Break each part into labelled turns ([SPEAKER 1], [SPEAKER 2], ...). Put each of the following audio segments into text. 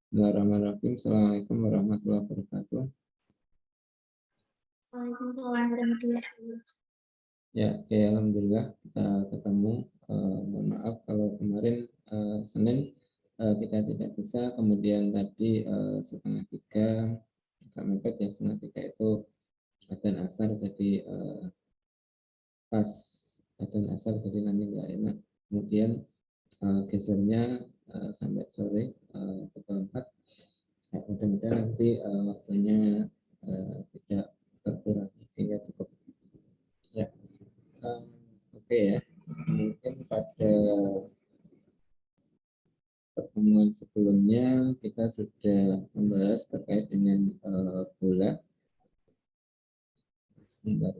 [SPEAKER 1] Bismillahirrahmanirrahim. Assalamualaikum warahmatullahi wabarakatuh.
[SPEAKER 2] Waalaikumsalam warahmatullahi wabarakatuh.
[SPEAKER 1] Ya, alhamdulillah kita ketemu. Mohon maaf kalau kemarin Senin kita tidak bisa. Kemudian tadi 2:30 agak mepet ya, 2:30 itu adzan asar, jadi pas adzan asar jadi nanti nggak enak. Kemudian gesernya sampai sore pukul 4. Ya, mudah-mudahan nanti waktunya tidak terkurangi sehingga cukup. Ya, oke ya. Mungkin pada pertemuan sebelumnya kita sudah membahas terkait dengan bola. Sebentar.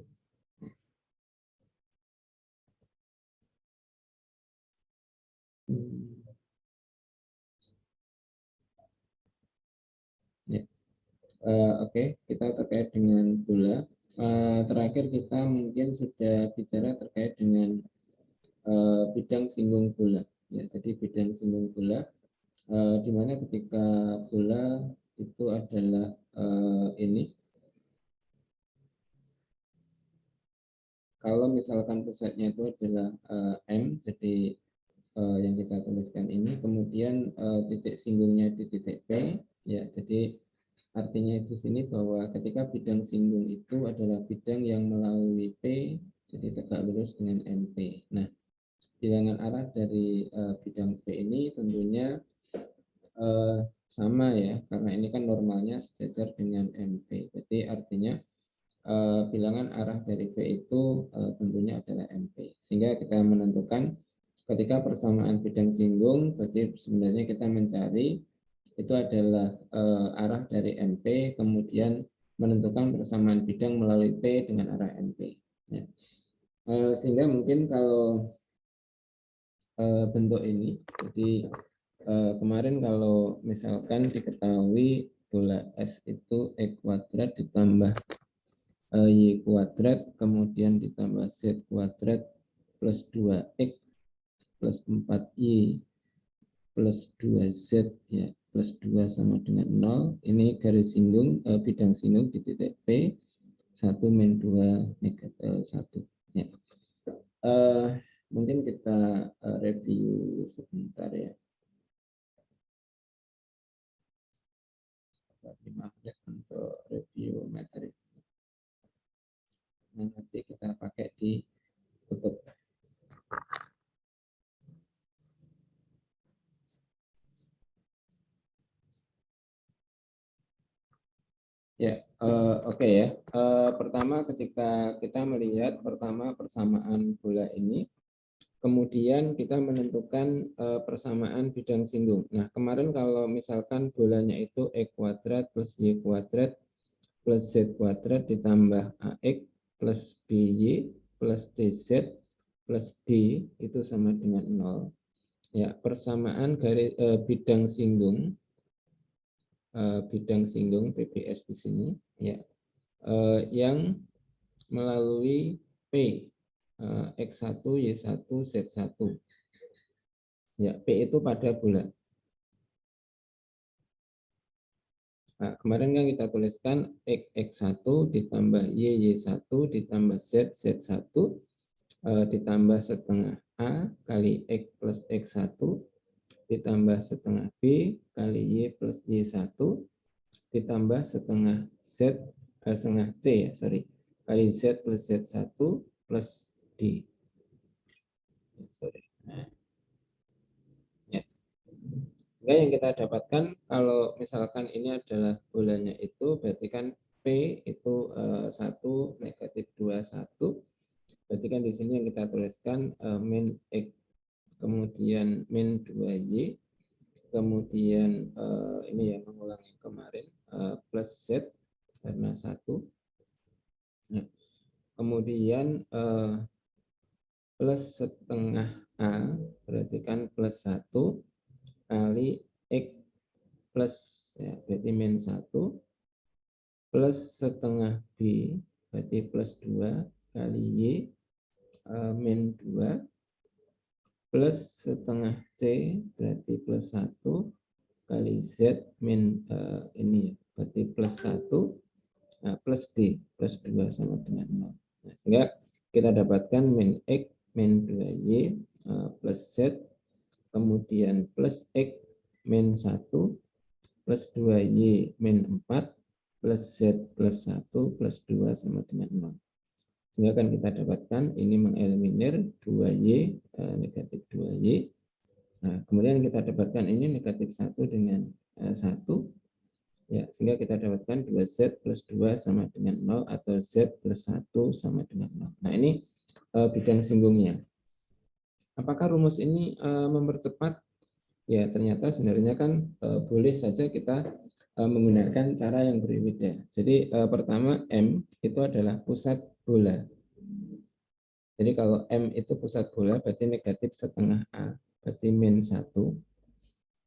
[SPEAKER 1] Ya. Oke, kita terkait dengan bola. Terakhir kita mungkin sudah bicara terkait dengan bidang singgung bola. Ya, jadi bidang singgung bola, di mana ketika bola itu adalah ini. Kalau misalkan pusatnya itu adalah M, jadi yang kita tuliskan ini, kemudian titik singgungnya di titik P, ya, jadi artinya di sini bahwa ketika bidang singgung itu adalah bidang yang melalui P, jadi tegak lurus dengan MP. Nah, bilangan arah dari bidang P ini tentunya sama ya, karena ini kan normalnya sejajar dengan MP. Jadi artinya bilangan arah dari P itu tentunya adalah MP. Sehingga kita menentukan ketika persamaan bidang singgung, berarti sebenarnya kita mencari itu adalah arah dari MP, kemudian menentukan persamaan bidang melalui P dengan arah MP. Ya. Sehingga mungkin kalau bentuk ini, jadi kemarin kalau misalkan diketahui bola S itu E kuadrat ditambah Y kuadrat, kemudian ditambah Z kuadrat plus 2X plus 4Y plus 2Z, ya, plus 2 sama dengan 0. Ini garis singgung, bidang singgung di titik P, 1 min 2 negatif 1. Ya. Mungkin kita review sebentar ya. 5 menit untuk review materi. Nanti kita pakai di kutub. Ya, oke ya. Pertama ketika kita melihat pertama persamaan bola ini, kemudian kita menentukan persamaan bidang singgung. Nah, kemarin kalau misalkan bolanya itu E kuadrat plus Y kuadrat plus Z kuadrat ditambah AX plus BY plus CZ plus D itu sama dengan 0. Ya, persamaan garis bidang singgung PBS di sini, ya, yang melalui P, X1, Y1, Z1. Ya, P itu pada bola. Nah, kemarin kan kita tuliskan X1 ditambah Y1 ditambah Z1 ditambah setengah A kali X plus X1 ditambah setengah B kali Y plus Y1 ditambah setengah setengah C ya, kali Z plus Z1 plus D. Nah, ya. Sehingga yang kita dapatkan kalau misalkan ini adalah bolanya itu berarti kan P itu 1 negatif 2 1. Berarti kan di sini yang kita tuliskan min X kemudian min 2Y kemudian ini ya mengulang yang kemarin plus Z karena 1. Nah, kemudian plus setengah A berarti kan plus 1 kali X plus, ya, berarti min 1 plus setengah B berarti plus 2 kali Y min 2 plus setengah C berarti plus 1 kali Z min ini, berarti plus 1 plus D, plus 2 sama dengan 0. Nah, sehingga kita dapatkan min X min 2Y plus Z, kemudian plus X min 1 plus 2Y min 4 plus Z plus 1 plus 2 sama dengan 0. Sehingga akan kita dapatkan ini mengeliminir 2Y, negatif 2Y. Nah, kemudian kita dapatkan ini negatif 1 dengan 1. Ya, sehingga kita dapatkan 2Z plus 2 sama dengan 0 atau Z plus 1 sama dengan 0. Nah, ini bidang singgungnya. Apakah rumus ini mempercepat? Ya, ternyata sebenarnya kan boleh saja kita menggunakan cara yang berbeda. Jadi pertama M itu adalah pusat bola. Jadi kalau M itu pusat bola berarti negatif setengah A, berarti min 1.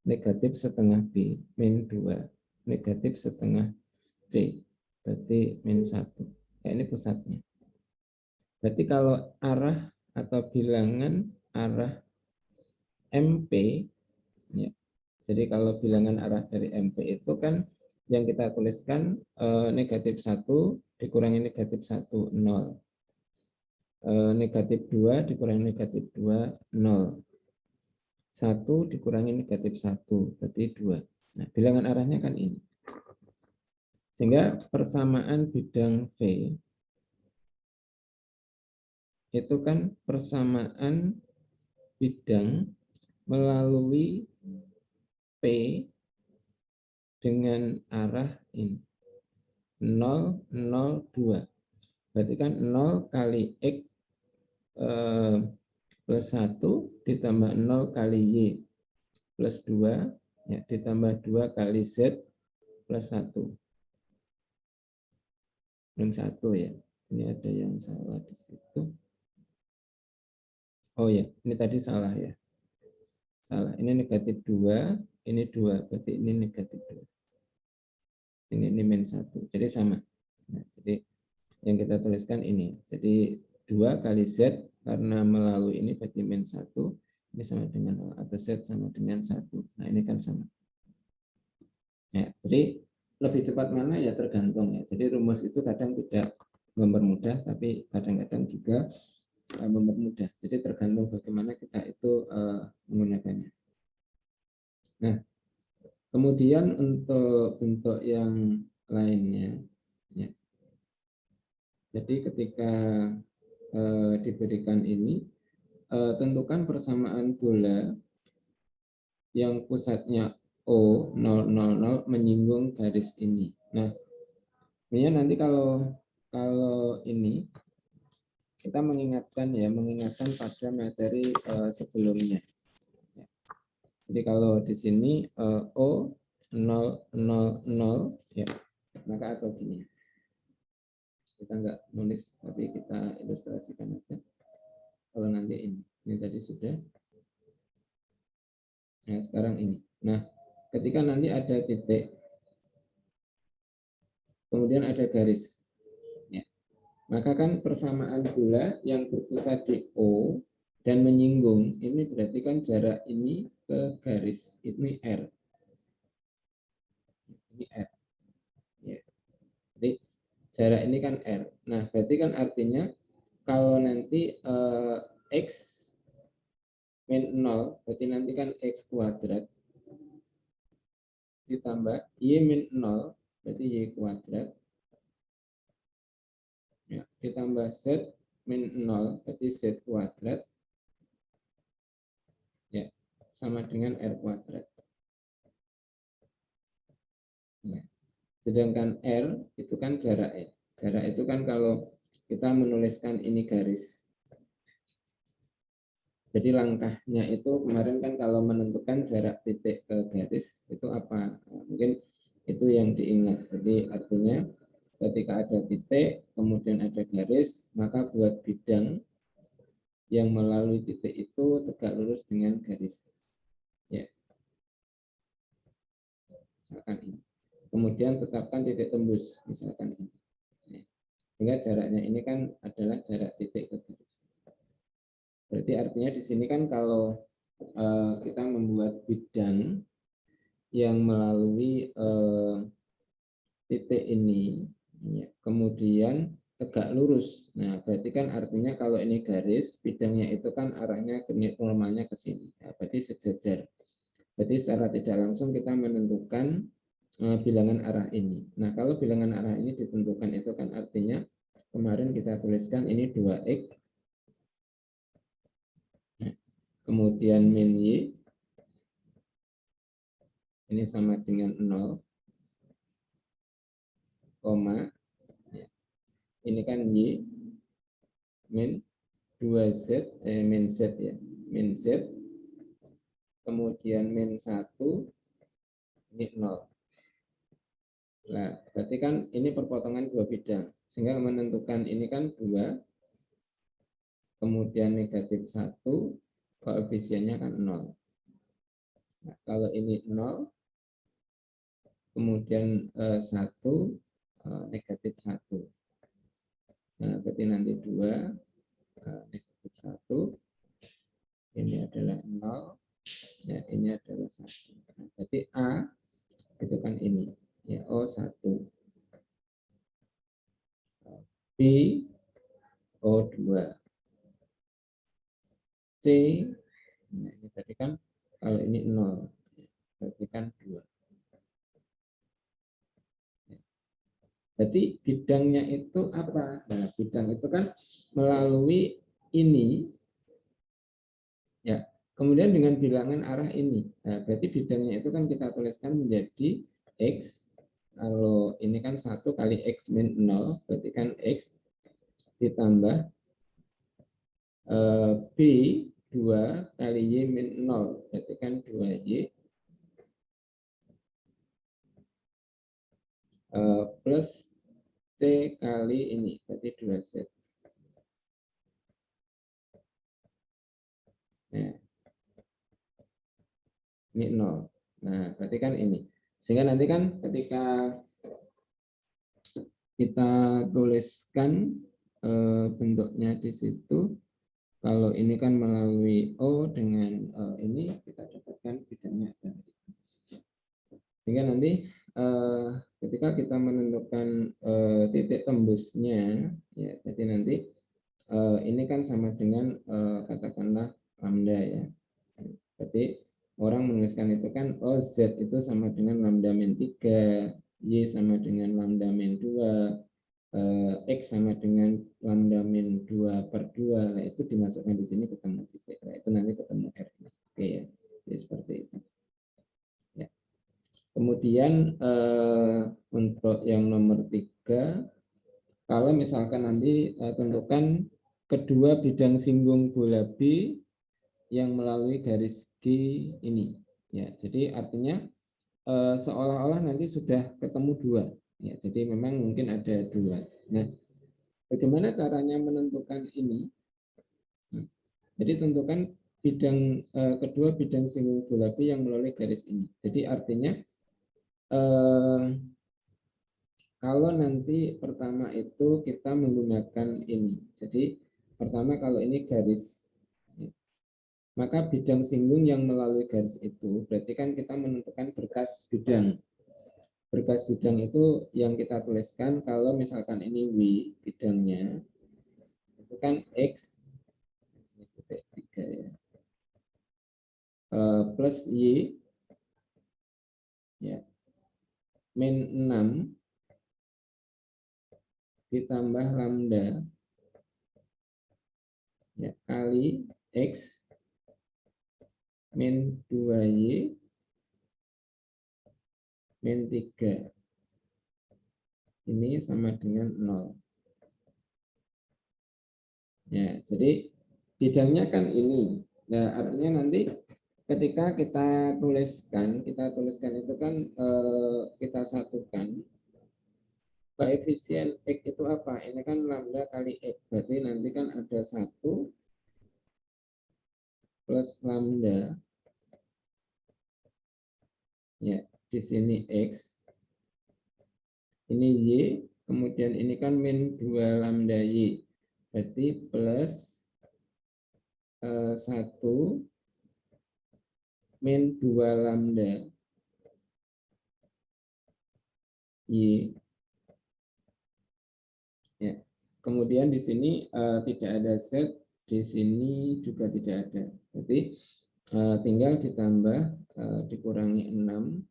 [SPEAKER 1] Negatif setengah B, min 2. Negatif setengah C, berarti min 1. Ya, ini pusatnya. Berarti kalau arah atau bilangan arah MP, ya, jadi kalau bilangan arah dari MP itu kan yang kita tuliskan negatif 1 dikurangi negatif 1, 0. Negatif 2 dikurangi negatif 2, 0. 1 dikurangi negatif 1, berarti 2. Nah, bilangan arahnya kan ini. Sehingga persamaan bidang V itu kan persamaan bidang melalui P dengan arah ini 0, 0, 2. Berarti kan 0 kali X plus 1 ditambah 0 kali Y plus 2 ya, ditambah 2 kali Z plus 1. Min 1 ya. Ini ada yang salah di situ. Oh ya, ini tadi salah ya. Salah. Ini negatif 2, ini 2, berarti ini negatif 2. Ini min 1. Jadi sama. Nah, jadi yang kita tuliskan ini. Jadi 2 kali Z karena melalui ini berarti min 1. Ini sama dengan 0 atau Z sama dengan 1. Nah, ini kan sama. Ya, jadi lebih cepat mana ya tergantung ya. Jadi rumus itu kadang tidak mempermudah tapi kadang-kadang juga mempermudah. Jadi tergantung bagaimana kita itu menggunakannya. Nah, kemudian untuk yang lainnya, ya. Jadi ketika diberikan ini, tentukan persamaan bola yang pusatnya O 0, 0, 0 menyinggung garis ini. Nah, ini nanti kalau ini kita mengingatkan pada materi sebelumnya. Jadi kalau di sini O 0, 0, 0 ya, maka atau gini. Kita nggak nulis tapi kita ilustrasikan aja. Kalau nanti ini tadi sudah. Nah, sekarang ini. Nah, ketika nanti ada titik, kemudian ada garis, ya, maka kan persamaan bola yang berpusat di O dan menyinggung, ini berarti kan jarak ini ke garis, ini R. Ini R. Ya. Jadi jarak ini kan R. Nah, berarti kan artinya kalau nanti X min 0, berarti nanti kan X kuadrat ditambah Y min 0, berarti Y kuadrat, ya, ditambah Z min 0, berarti Z kuadrat, ya, sama dengan R kuadrat. Ya. Sedangkan R itu kan jarak ya. Jarak itu kan kalau kita menuliskan ini garis. Jadi langkahnya itu kemarin kan kalau menentukan jarak titik ke garis itu apa? Nah, mungkin itu yang diingat. Jadi artinya ketika ada titik, kemudian ada garis, maka buat bidang yang melalui titik itu tegak lurus dengan garis. Ya. Misalkan ini. Kemudian tetapkan titik tembus, misalkan ini. Ya. Sehingga jaraknya ini kan adalah jarak titik ke garis. Berarti artinya di sini kan kalau kita membuat bidang yang melalui titik ini, ya, kemudian tegak lurus. Nah, berarti kan artinya kalau ini garis, bidangnya itu kan arahnya normalnya ke sini. Nah, berarti sejajar. Berarti secara tidak langsung kita menentukan bilangan arah ini. Nah, kalau bilangan arah ini ditentukan itu kan artinya kemarin kita tuliskan ini 2x, kemudian min y, ini sama dengan 0, koma, ini kan y, min 2z, min z ya, min z, kemudian min 1, ini 0. Nah, berarti kan ini perpotongan dua bidang, sehingga menentukan ini kan 2, kemudian negatif 1, koefisiennya kan 0. Nah, kalau ini 0, kemudian 1, negatif 1. Nah, berarti nanti 2, negatif 1, ini adalah 0, ya, ini adalah 1. Nah, berarti A itu kan ini, ya, O1. B, O2. C, nah ini tadi kan kalau ini 0, berarti kan 2. Jadi bidangnya itu apa? Nah, bidang itu kan melalui ini, ya. Kemudian dengan bilangan arah ini. Nah, berarti bidangnya itu kan kita tuliskan menjadi X. Kalau ini kan 1 kali X min 0, berarti kan X ditambah B 2 kali Y min 0, berarti kan 2Y plus C kali ini, berarti 2Z. Nah, ini 0. Nah, berarti kan ini. Sehingga nanti kan ketika kita tuliskan bentuknya di situ, kalau ini kan melalui O dengan ini, kita dapatkan bidangnya. Sehingga nanti ketika kita menentukan titik tembusnya, ya, jadi nanti ini kan sama dengan katakanlah lambda ya. Berarti orang menuliskan itu kan, oh Z itu sama dengan lambda min 3, Y sama dengan lambda min 2, X sama dengan lambda min 2 per 2. Nah, itu dimasukkan di sini ketemu titik. Nah, itu nanti ketemu R. Oke ya, jadi seperti itu. Ya. Kemudian untuk yang nomor 3, kalau misalkan nanti tentukan kedua bidang singgung bola B yang melalui garis G ini, ya. Jadi artinya seolah-olah nanti sudah ketemu 2, ya. Jadi memang mungkin ada 2. Nah, bagaimana caranya menentukan ini? Jadi tentukan bidang kedua bidang singgung bola B yang melalui garis ini. Jadi artinya kalau nanti pertama itu kita menggunakan ini. Jadi pertama kalau ini garis, maka bidang singgung yang melalui garis itu berarti kan kita menentukan berkas bidang. Berkas bidang itu yang kita tuliskan kalau misalkan ini W bidangnya, itu kan X ya, plus Y ya, min 6 ditambah lambda ya, kali X min 2Y min 3. Ini sama dengan 0. Ya, jadi bidangnya kan ini. Nah, artinya nanti ketika kita tuliskan itu kan kita satukan koefisien X itu apa? Ini kan lambda kali X. Berarti nanti kan ada 1 plus lambda. Ya, di sini X. Ini Y, kemudian ini kan min 2 lambda Y. Berarti plus 1 min 2 lambda Y. Ya. Kemudian di sini tidak ada Z, di sini juga tidak ada. Jadi tinggal ditambah, dikurangi 6,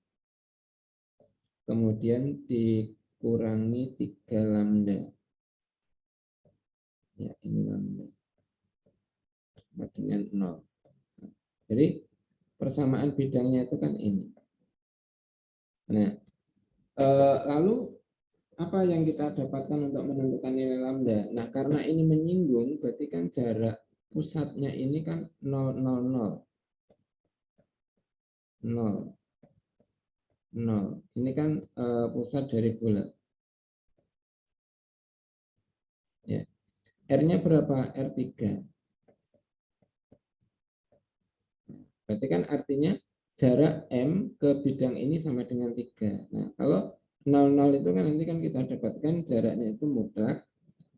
[SPEAKER 1] kemudian dikurangi 3 lambda. Ya, ini lambda sama dengan 0. Jadi persamaan bidangnya itu kan ini. Nah, lalu apa yang kita dapatkan untuk menentukan nilai lambda? Nah, karena ini menyinggung, berarti kan jarak pusatnya ini kan 0, 0, 0. 0, 0. Ini kan pusat dari bola. Ya. R-nya berapa? R3. Berarti kan artinya jarak M ke bidang ini sama dengan 3. Nah, kalau 0, 0 itu kan nanti kan kita dapatkan jaraknya itu mutlak.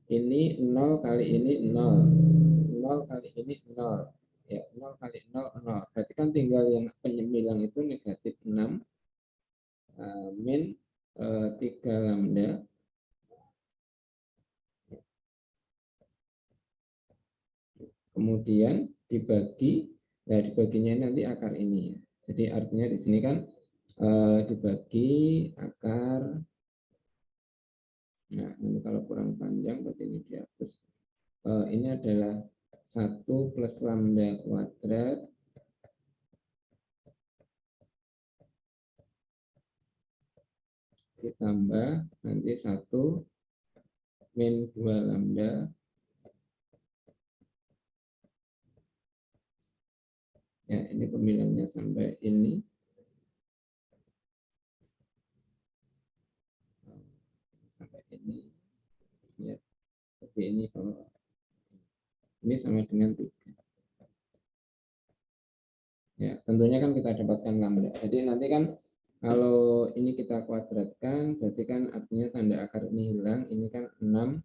[SPEAKER 1] Ini 0 kali ini 0. 0 kali ini 0. Ya, 0 kali 0, 0. Berarti kan tinggal yang penyemilang itu negatif 6 min 3 lambda. Kemudian dibagi, nah dibaginya nanti akar ini. Jadi artinya di sini kan dibagi akar. Nah, ini kalau kurang panjang berarti ini dihapus. Ini adalah 1 plus lambda kuadrat ditambah nanti 1 min 2 lambda. Ya, ini pemilihnya sampai ini. Sampai ini. Ya, seperti ini kalau ini sama dengan 3. Ya, tentunya kan kita dapatkan lambda. Jadi nanti kan kalau ini kita kuadratkan, berarti kan artinya tanda akar ini hilang. Ini kan 6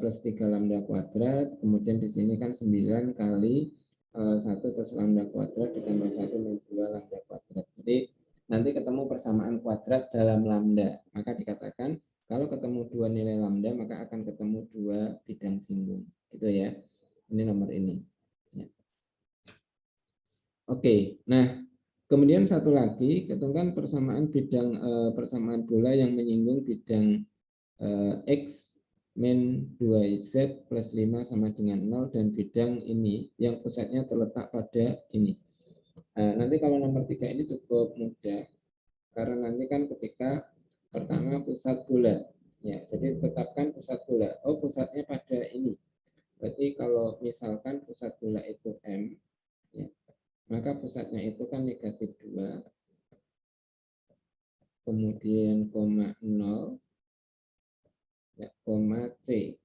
[SPEAKER 1] plus 3 lambda kuadrat. Kemudian di sini kan 9 kali 1 plus lambda kuadrat ditambah 1 min 2 lambda kuadrat. Jadi nanti ketemu persamaan kuadrat dalam lambda. Maka dikatakan kalau ketemu 2 nilai lambda, maka akan ketemu 2 bidang singgung. Gitu ya. Ini nomor ini. Ya. Oke, nah kemudian satu lagi, ketentukan persamaan bidang persamaan bola yang menyinggung bidang X min 2Z plus 5 sama dengan 0 dan bidang ini yang pusatnya terletak pada ini. Nanti kalau nomor 3 ini cukup mudah, karena nanti kan ketika pertama pusat bola, ya, jadi tetapkan pusat bola. Oh, pusatnya pada ini. Berarti kalau misalkan pusat bola itu M, ya, maka pusatnya itu kan negatif 2, kemudian koma 0, ya, koma C.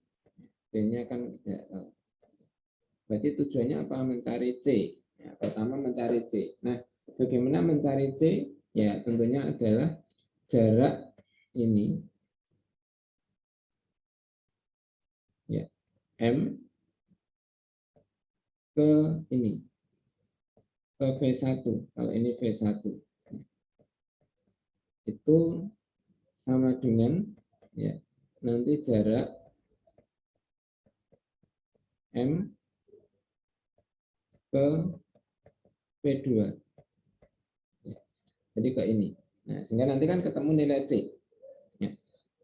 [SPEAKER 1] C-nya kan tidak tahu. Berarti tujuannya apa? Mencari C. Ya, pertama mencari C. Nah, bagaimana mencari C? Ya, tentunya adalah jarak ini, ya, M ke ini, ke V1. Kalau ini V1. Itu sama dengan, ya, nanti jarak M ke V2. Ya, jadi ke ini. Nah, sehingga nanti kan ketemu nilai C. Ya.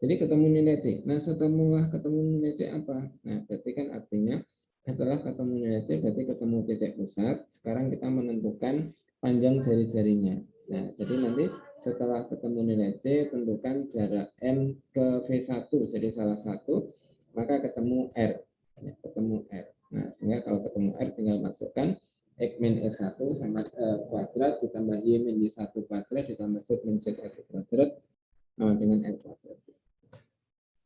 [SPEAKER 1] Jadi ketemu nilai C. Nah, setelah ketemu nilai C apa? Nah, berarti kan artinya setelah ketemu nilai C berarti ketemu titik pusat. Sekarang kita menentukan panjang jari-jarinya. Nah, jadi nanti setelah ketemu nilai C, tentukan jarak M ke V1 jadi salah satu, maka ketemu R. Ya, ketemu R. Nah, sehingga kalau ketemu R tinggal masukkan X min X1 sama kuadrat ditambah Y min Y1 kuadrat ditambah Z min Z1 kuadrat dengan N kuadrat.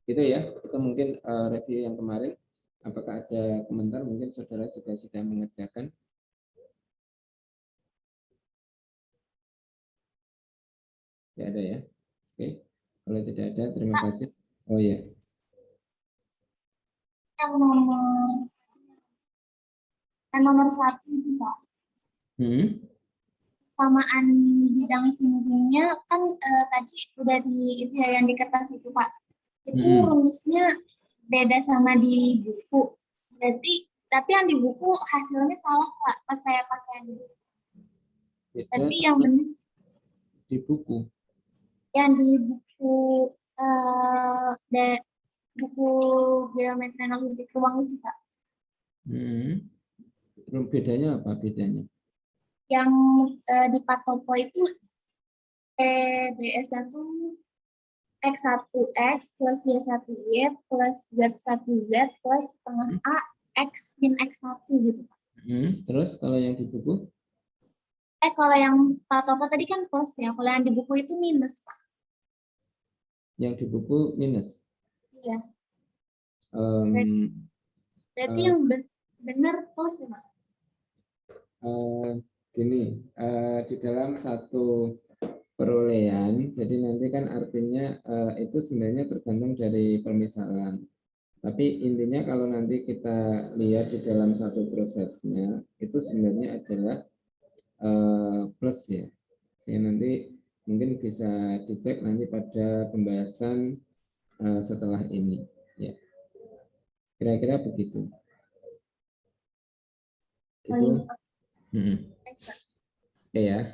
[SPEAKER 1] Gitu ya, itu mungkin review yang kemarin. Apakah ada komentar? Mungkin saudara juga sudah mengerjakan. Tidak ada ya? Oke, kalau tidak ada, terima kasih. Oh ya.
[SPEAKER 2] Yang nomor 1 itu Pak. persamaan bidang singgungnya kan tadi udah di itu ya yang di kertas itu Pak. Itu rumusnya beda sama di buku. Berarti tapi yang di buku hasilnya salah Pak pas saya pakai yang di buku. Tapi yang benar
[SPEAKER 1] di buku.
[SPEAKER 2] Yang di buku buku geometri analitik ruang itu Pak.
[SPEAKER 1] Bedanya apa bedanya?
[SPEAKER 2] Yang di Patopo itu BS1 X1X plus Y1Y plus Z1Z plus setengah A X min X1 gitu Pak.
[SPEAKER 1] Terus kalau yang di buku?
[SPEAKER 2] Kalau yang Patopo tadi kan plus ya, kalau yang di buku itu minus Pak.
[SPEAKER 1] Yang di buku minus?
[SPEAKER 2] Iya. Berarti yang benar plus ya Pak?
[SPEAKER 1] Gini, di dalam satu perolehan, jadi nanti kan artinya itu sebenarnya tergantung dari permisalan. Tapi intinya kalau nanti kita lihat di dalam satu prosesnya, itu sebenarnya adalah plus ya. Jadi nanti mungkin bisa dicek nanti pada pembahasan setelah ini. Ya. Kira-kira begitu. Itu. Oke ya.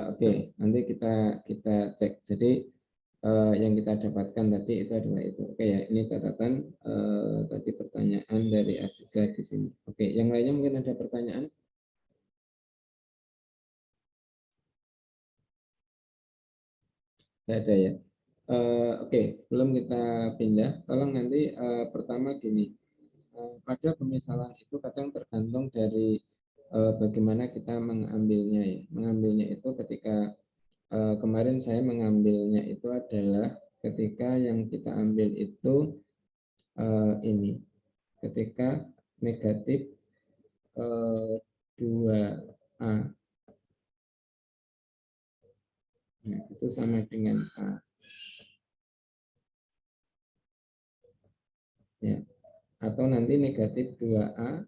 [SPEAKER 1] Oke, nanti kita cek. Jadi yang kita dapatkan tadi itu adalah itu. Oke ya, ini catatan tadi pertanyaan dari Aziza di sini. Oke, yang lainnya mungkin ada pertanyaan? Tidak ada ya. Oke, sebelum kita pindah, tolong nanti pertama gini. Pada pemisalan itu kadang tergantung dari bagaimana kita mengambilnya ya. Mengambilnya itu ketika kemarin saya mengambilnya itu adalah ketika yang kita ambil itu ini ketika negatif 2A. Nah, itu sama dengan A. Ya. Atau nanti negatif 2A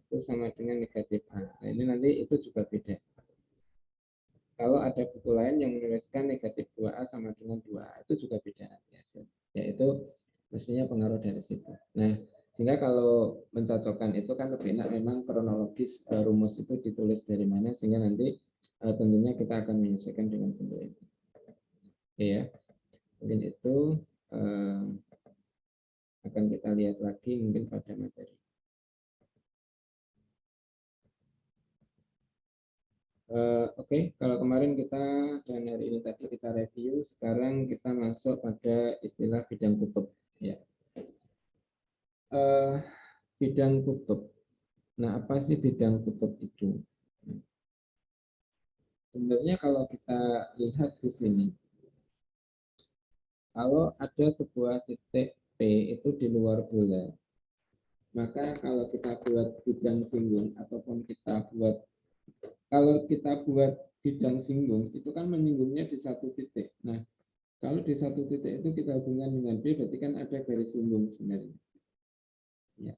[SPEAKER 1] itu sama dengan negatif A. Nah, ini nanti itu juga beda. Kalau ada buku lain yang menuliskan negatif 2A sama dengan 2A, itu juga beda nanti hasil. Yaitu mestinya pengaruh dari situ. Nah, sehingga kalau mencocokkan itu kan lebih enak memang kronologis rumus itu ditulis dari mana, sehingga nanti tentunya kita akan menyesuaikan dengan bentuk itu. Oke ya, mungkin itu akan kita lihat lagi mungkin pada materi. Oke, kalau kemarin kita dan hari ini tadi kita review, sekarang kita masuk pada istilah bidang kutub. Ya. Bidang kutub. Nah, apa sih bidang kutub itu? Sebenarnya kalau kita lihat di sini, kalau ada sebuah titik P itu di luar bola, maka kalau kita buat bidang singgung ataupun kalau kita buat bidang singgung itu kan menyinggungnya di satu titik. Nah, kalau di satu titik itu kita hubungkan dengan B, berarti kan ada garis singgung sebenarnya. Ya.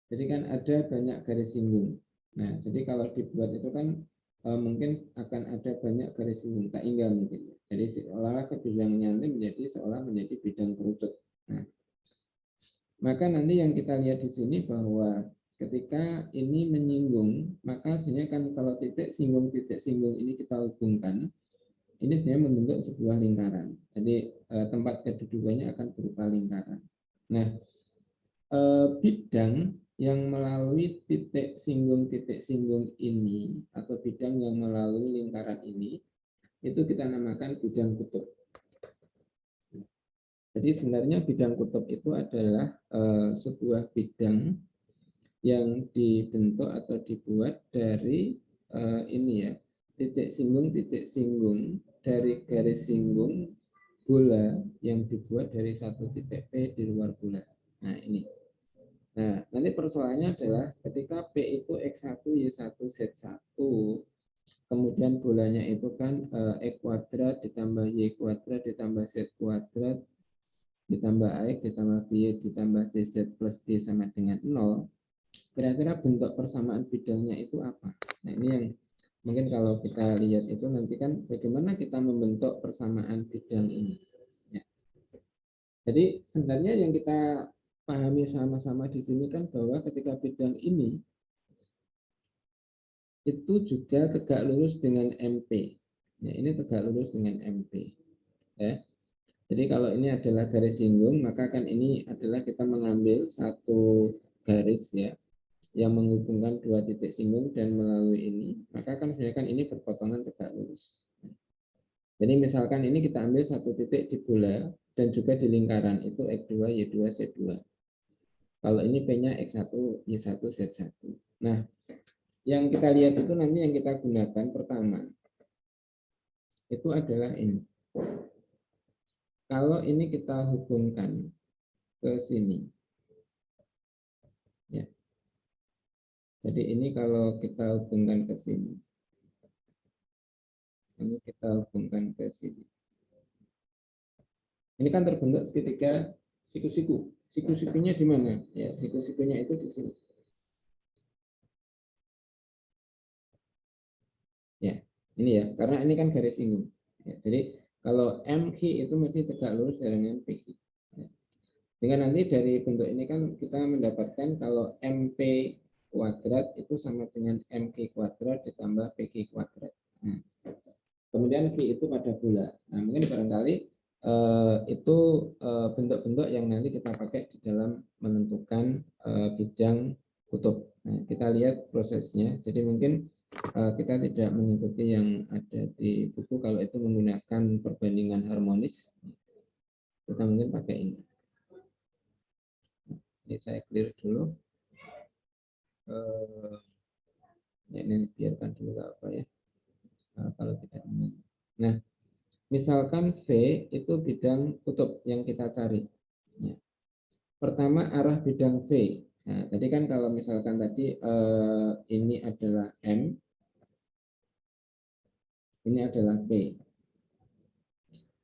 [SPEAKER 1] Jadi kan ada banyak garis singgung. Nah, jadi kalau dibuat itu kan mungkin akan ada banyak garis singgung, tak hingga mungkin. Jadi seolah ke bidangnya nanti menjadi bidang kerucut. Nah, maka nanti yang kita lihat di sini bahwa ketika ini menyinggung, maka sebenarnya kan kalau titik singgung ini kita hubungkan, ini sebenarnya membentuk sebuah lingkaran. Jadi tempat kedudukannya akan berupa lingkaran. Nah, bidang yang melalui titik singgung ini atau bidang yang melalui lingkaran ini itu kita namakan bidang kutub. Jadi sebenarnya bidang kutub itu adalah sebuah bidang yang dibentuk atau dibuat dari ini ya, titik singgung dari garis singgung bola yang dibuat dari satu titik P di luar bola. Nah, ini. Nah, nanti persoalannya adalah ketika P itu X1, Y1, Z1, kemudian bolanya itu kan X kuadrat ditambah Y kuadrat ditambah Z kuadrat ditambah AX ditambah BY ditambah CZ plus D sama dengan 0, kira-kira bentuk persamaan bidangnya itu apa? Nah, ini mungkin kalau kita lihat itu nanti kan bagaimana kita membentuk persamaan bidang ini. Ya. Jadi sebenarnya yang kita pahami sama-sama di sini kan bahwa ketika bidang ini itu juga tegak lurus dengan MP. Ya, ini tegak lurus dengan MP. Ya. Jadi kalau ini adalah garis singgung, maka kan ini adalah kita mengambil satu garis ya yang menghubungkan dua titik singgung dan melalui ini, maka kan sebenarnya kan ini berpotongan tegak lurus. Jadi misalkan ini kita ambil satu titik di bola dan juga di lingkaran itu X2, Y2, Z2. Kalau ini P-nya X1, Y1, Z1. Nah, yang kita lihat itu nanti yang kita gunakan pertama itu adalah ini. Kalau ini kita hubungkan ke sini, ya. Jadi ini kalau kita hubungkan ke sini, ini kita hubungkan ke sini. Ini kan terbentuk segitiga siku-siku. Siku-sikunya di mana? Ya, siku-sikunya itu di sini. Ya, ini ya, karena ini kan garis singgung. Ya, jadi kalau MQ itu mesti tegak lurus dengan PQ. Ya. Sehingga nanti dari bentuk ini kan kita mendapatkan kalau MP kuadrat itu sama dengan MQ kuadrat ditambah PQ kuadrat. Nah, kemudian Q itu pada bola. Nah, mungkin barangkali itu bentuk-bentuk yang nanti kita pakai di dalam menentukan bidang kutub. Nah, kita lihat prosesnya. Jadi mungkin kita tidak mengikuti yang ada di buku kalau itu menggunakan perbandingan harmonis. Kita mungkin pakai ini. Ini saya clear dulu. Ya, ini biarkan dulu apa ya. Kalau tidak ini. Nah, misalkan V itu bidang kutub yang kita cari. Ya. Pertama arah bidang V. Nah, tadi kan kalau misalkan tadi ini adalah M, ini adalah P.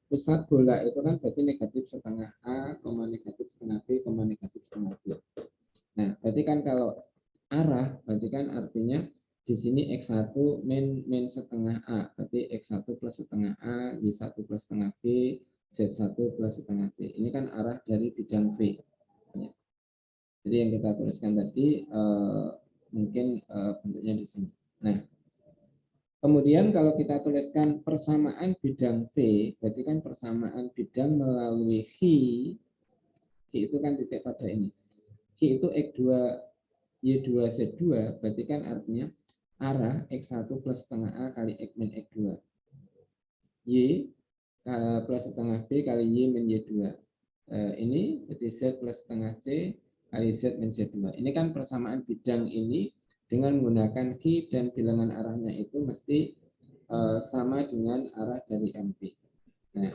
[SPEAKER 1] Pusat bola itu kan berarti negatif setengah A, negatif setengah B, negatif setengah C. Nah, berarti kan kalau arah, berarti kan artinya di sini X1 min setengah A, berarti X1 plus setengah A, Y1 plus setengah B, Z1 plus setengah C. Ini kan arah dari bidang V. Ya. Jadi yang kita tuliskan tadi mungkin bentuknya di sini. Nah, kemudian kalau kita tuliskan persamaan bidang P, berarti kan persamaan bidang melalui Q itu kan titik pada ini. Q itu X2, Y2, Z2, berarti kan artinya arah X1 plus setengah A kali X min X2. Y plus setengah B kali Y min Y2. Ini berarti Z plus setengah C kali Z min Z2. Ini kan persamaan bidang ini dengan menggunakan Q dan bilangan arahnya itu mesti sama dengan arah dari MP. Nah,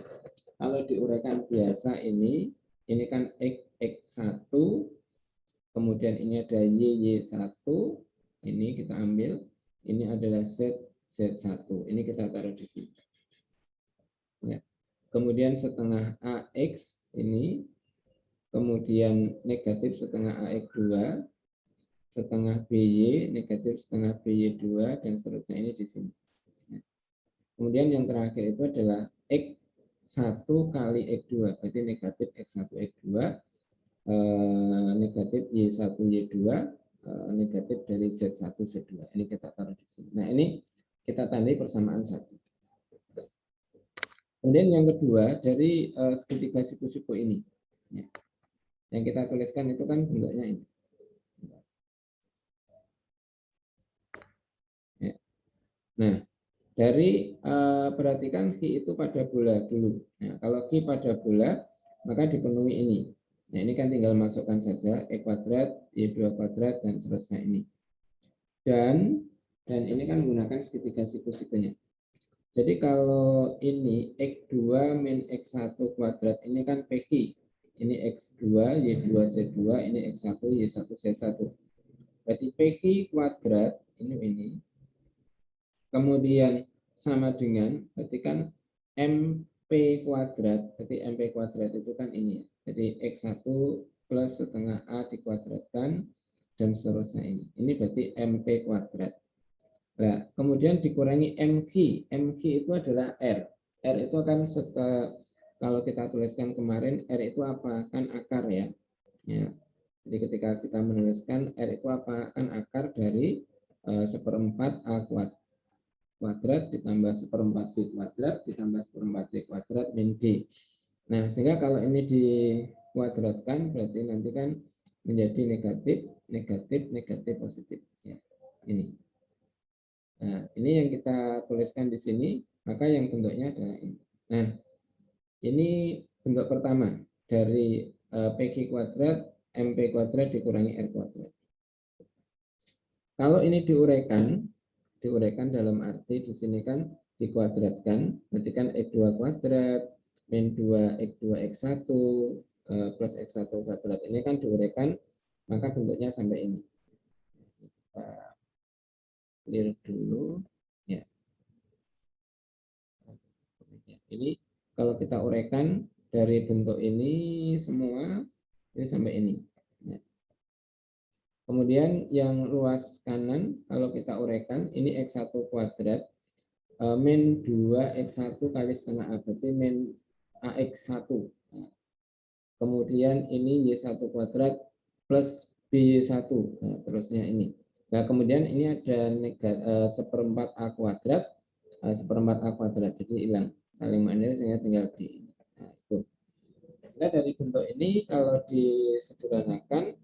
[SPEAKER 1] kalau diuraikan biasa ini kan X1, kemudian ini ada Y1, ini kita ambil, ini adalah Z1, ini kita taruh di sini. Ya. Kemudian setengah AX ini, kemudian negatif setengah AX2, setengah BY, negatif setengah BY2, dan seterusnya ini di sini. Kemudian yang terakhir itu adalah X1 kali X2, berarti negatif X1 X2, negatif Y1 Y2, negatif dari Z1 Z2. Ini kita taruh di sini. Nah, ini kita tandai persamaan satu. Kemudian yang kedua dari segitiga siku-siku ini. Ya. Yang kita tuliskan itu kan bentuknya ini. Ya. Nah, dari perhatikan Q itu pada bola dulu. Nah, kalau Q pada bola, maka dipenuhi ini. Nah, ini kan tinggal masukkan saja X kuadrat, Y2 kuadrat, dan seterusnya ini. Dan ini kan menggunakan segitiga siku-sikunya. Jadi kalau ini X2 min X1 kuadrat, ini kan PQ. Ini X2, Y2, Z2, ini X1, Y1, Z1. Berarti PQ kuadrat, ini. Kemudian sama dengan, berarti kan MP kuadrat, berarti MP kuadrat itu kan ini. Jadi X1 plus setengah A dikuadratkan, dan seterusnya ini. Ini berarti MP kuadrat. Nah, kemudian dikurangi MV. MV itu adalah R. R itu akan kalau kita tuliskan kemarin, R itu apa? Kan akar ya. Ya. Jadi ketika kita menuliskan R itu apa? Kan akar dari seperempat A kuadrat ditambah seperempat B kuadrat ditambah seperempat C kuadrat min D. Nah, sehingga kalau ini dikuadratkan berarti nanti kan menjadi negatif, negatif, negatif, positif. Ya, ini. Nah, ini yang kita tuliskan di sini, maka yang bentuknya adalah ini. Nah, ini bentuk pertama dari PQ kuadrat, MP kuadrat dikurangi R kuadrat. Kalau ini diuraikan dalam arti di sini kan dikuadratkan, berarti kan X2 kuadrat, min 2 X2 X1 plus X1 kuadrat. Ini kan diuraikan, maka bentuknya sampai ini. Kita clear dulu. Ya. Ini kalau kita uraikan dari bentuk ini semua, ini sampai ini. Ya. Kemudian yang luas kanan, kalau kita uraikan, ini X1 kuadrat, min 2X1 kali setengah A, berarti min AX1. Nah, kemudian ini Y1 kuadrat plus B1, nah, terusnya ini. Nah, kemudian ini ada seperempat A kuadrat, seperempat A kuadrat, jadi hilang. Saling mengalir sehingga tinggal di ini. Nah, itu. Sehingga dari bentuk ini kalau disederhanakan,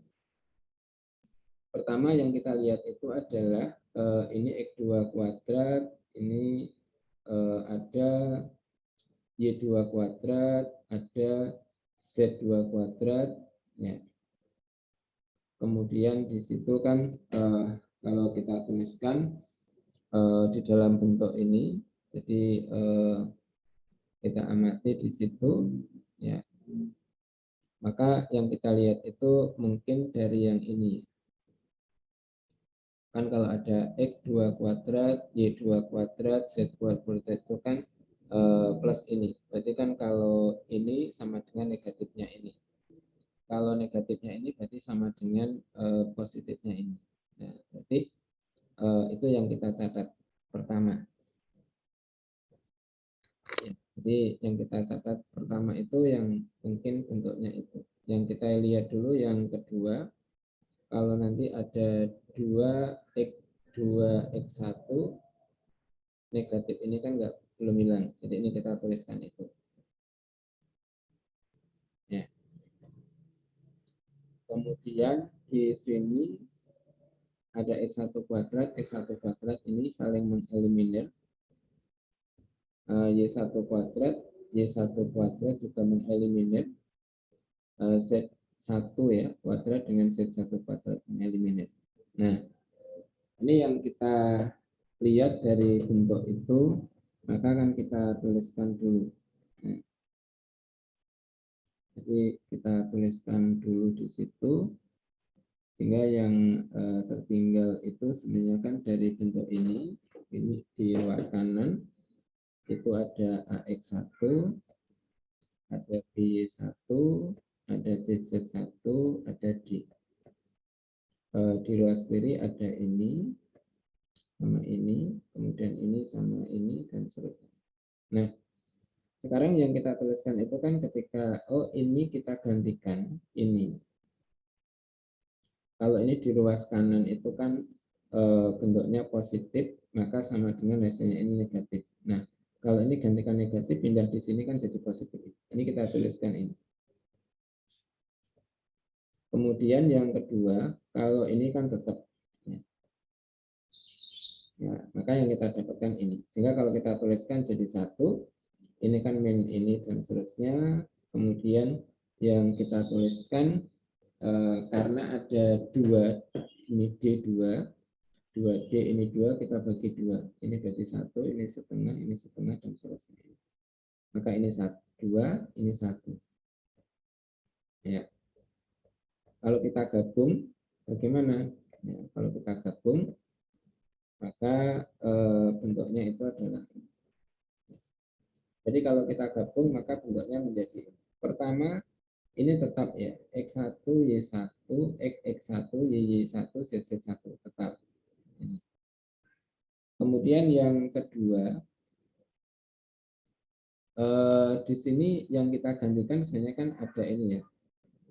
[SPEAKER 1] pertama yang kita lihat itu adalah ini X2 kuadrat, ini ada Y2 kuadrat, ada Z2 kuadrat, ya. Kemudian di situ kan kalau kita tuliskan di dalam bentuk ini, jadi kita amati di situ, ya. Maka yang kita lihat itu mungkin dari yang ini. Kan kalau ada X2 kuadrat, Y2 kuadrat, Z2 kuadrat itu kan plus ini. Berarti kan kalau ini sama dengan negatifnya ini. Kalau negatifnya ini berarti sama dengan positifnya ini. Nah, berarti itu yang kita catat pertama. Ya, jadi yang kita catat pertama itu yang mungkin bentuknya itu. Yang kita lihat dulu yang kedua, kalau nanti ada 2X1 negatif ini kan belum hilang. Jadi ini kita tuliskan itu. Ya. Kemudian di sini ada X1 kuadrat, X1 kuadrat ini saling mengeliminir. Y1 kuadrat, Y1 kuadrat juga mengeliminir. Z1 ya, kuadrat dengan Z1 kuadrat mengeliminir. Nah, ini yang kita lihat dari bentuk itu, maka akan kita tuliskan dulu. Nah, jadi kita tuliskan dulu di situ, sehingga yang tertinggal itu sebenarnya kan dari bentuk ini di luas kanan, itu ada AX1, ada B1, ada DZ1, ada D. Di luas kiri ada ini, sama ini, kemudian ini sama ini, dan seterusnya. Nah, sekarang yang kita tuliskan itu kan ketika, ini kita gantikan ini. Kalau ini di ruas kanan itu kan bentuknya positif, maka sama dengan hasilnya ini negatif. Nah, kalau ini gantikan negatif, pindah di sini kan jadi positif. Ini kita tuliskan ini. Kemudian yang kedua, kalau ini kan tetap. Ya, maka yang kita dapatkan ini. Sehingga kalau kita tuliskan jadi 1, ini kan min ini dan seterusnya. Kemudian yang kita tuliskan karena ada 2, ini D2, 2D ini 2, kita bagi 2. Ini berarti 1, ini setengah, dan seterusnya. Maka ini 2, ini 1. Ya. Kalau kita gabung, bagaimana? Ya, kalau kita gabung, maka bentuknya itu adalah ini. Jadi kalau kita gabung, maka bentuknya menjadi pertama, ini tetap ya, X1, Y1, X1, Y1, ZZ1, tetap. Kemudian yang kedua, di sini yang kita gantikan sebenarnya kan ada ini ya,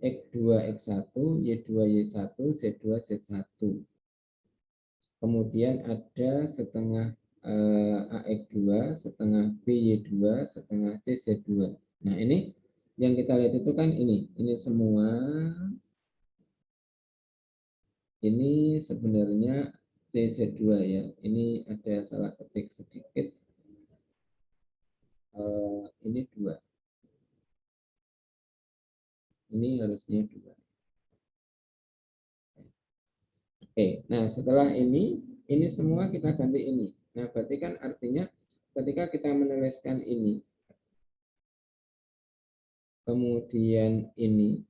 [SPEAKER 1] X2, X1, Y2, Y1, Z2, Z1. Kemudian ada setengah AX2, setengah BY2, setengah CZ2. Nah, ini yang kita lihat itu kan ini semua ini sebenarnya CZ2 ya. Ini ada salah ketik sedikit. Ini 2. Ini harusnya 2. Oke, nah setelah ini semua kita ganti ini. Nah, berarti kan artinya ketika kita menuliskan ini, kemudian ini,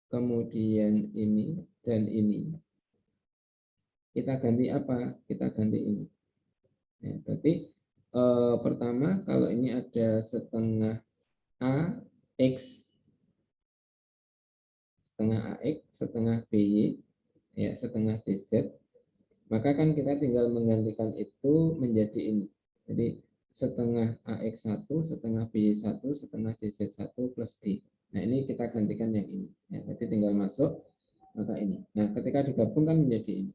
[SPEAKER 1] kemudian ini, dan ini, kita ganti apa? Kita ganti ini. Nah, berarti pertama, kalau ini ada setengah AX, setengah AX, setengah BY, ya, setengah CZ, maka kan kita tinggal menggantikan itu menjadi ini. Jadi setengah AX1, setengah BY1, setengah CZ1 plus D. Nah, ini kita gantikan yang ini. Ya, berarti tinggal masuk, maka ini. Nah, ketika digabungkan menjadi ini.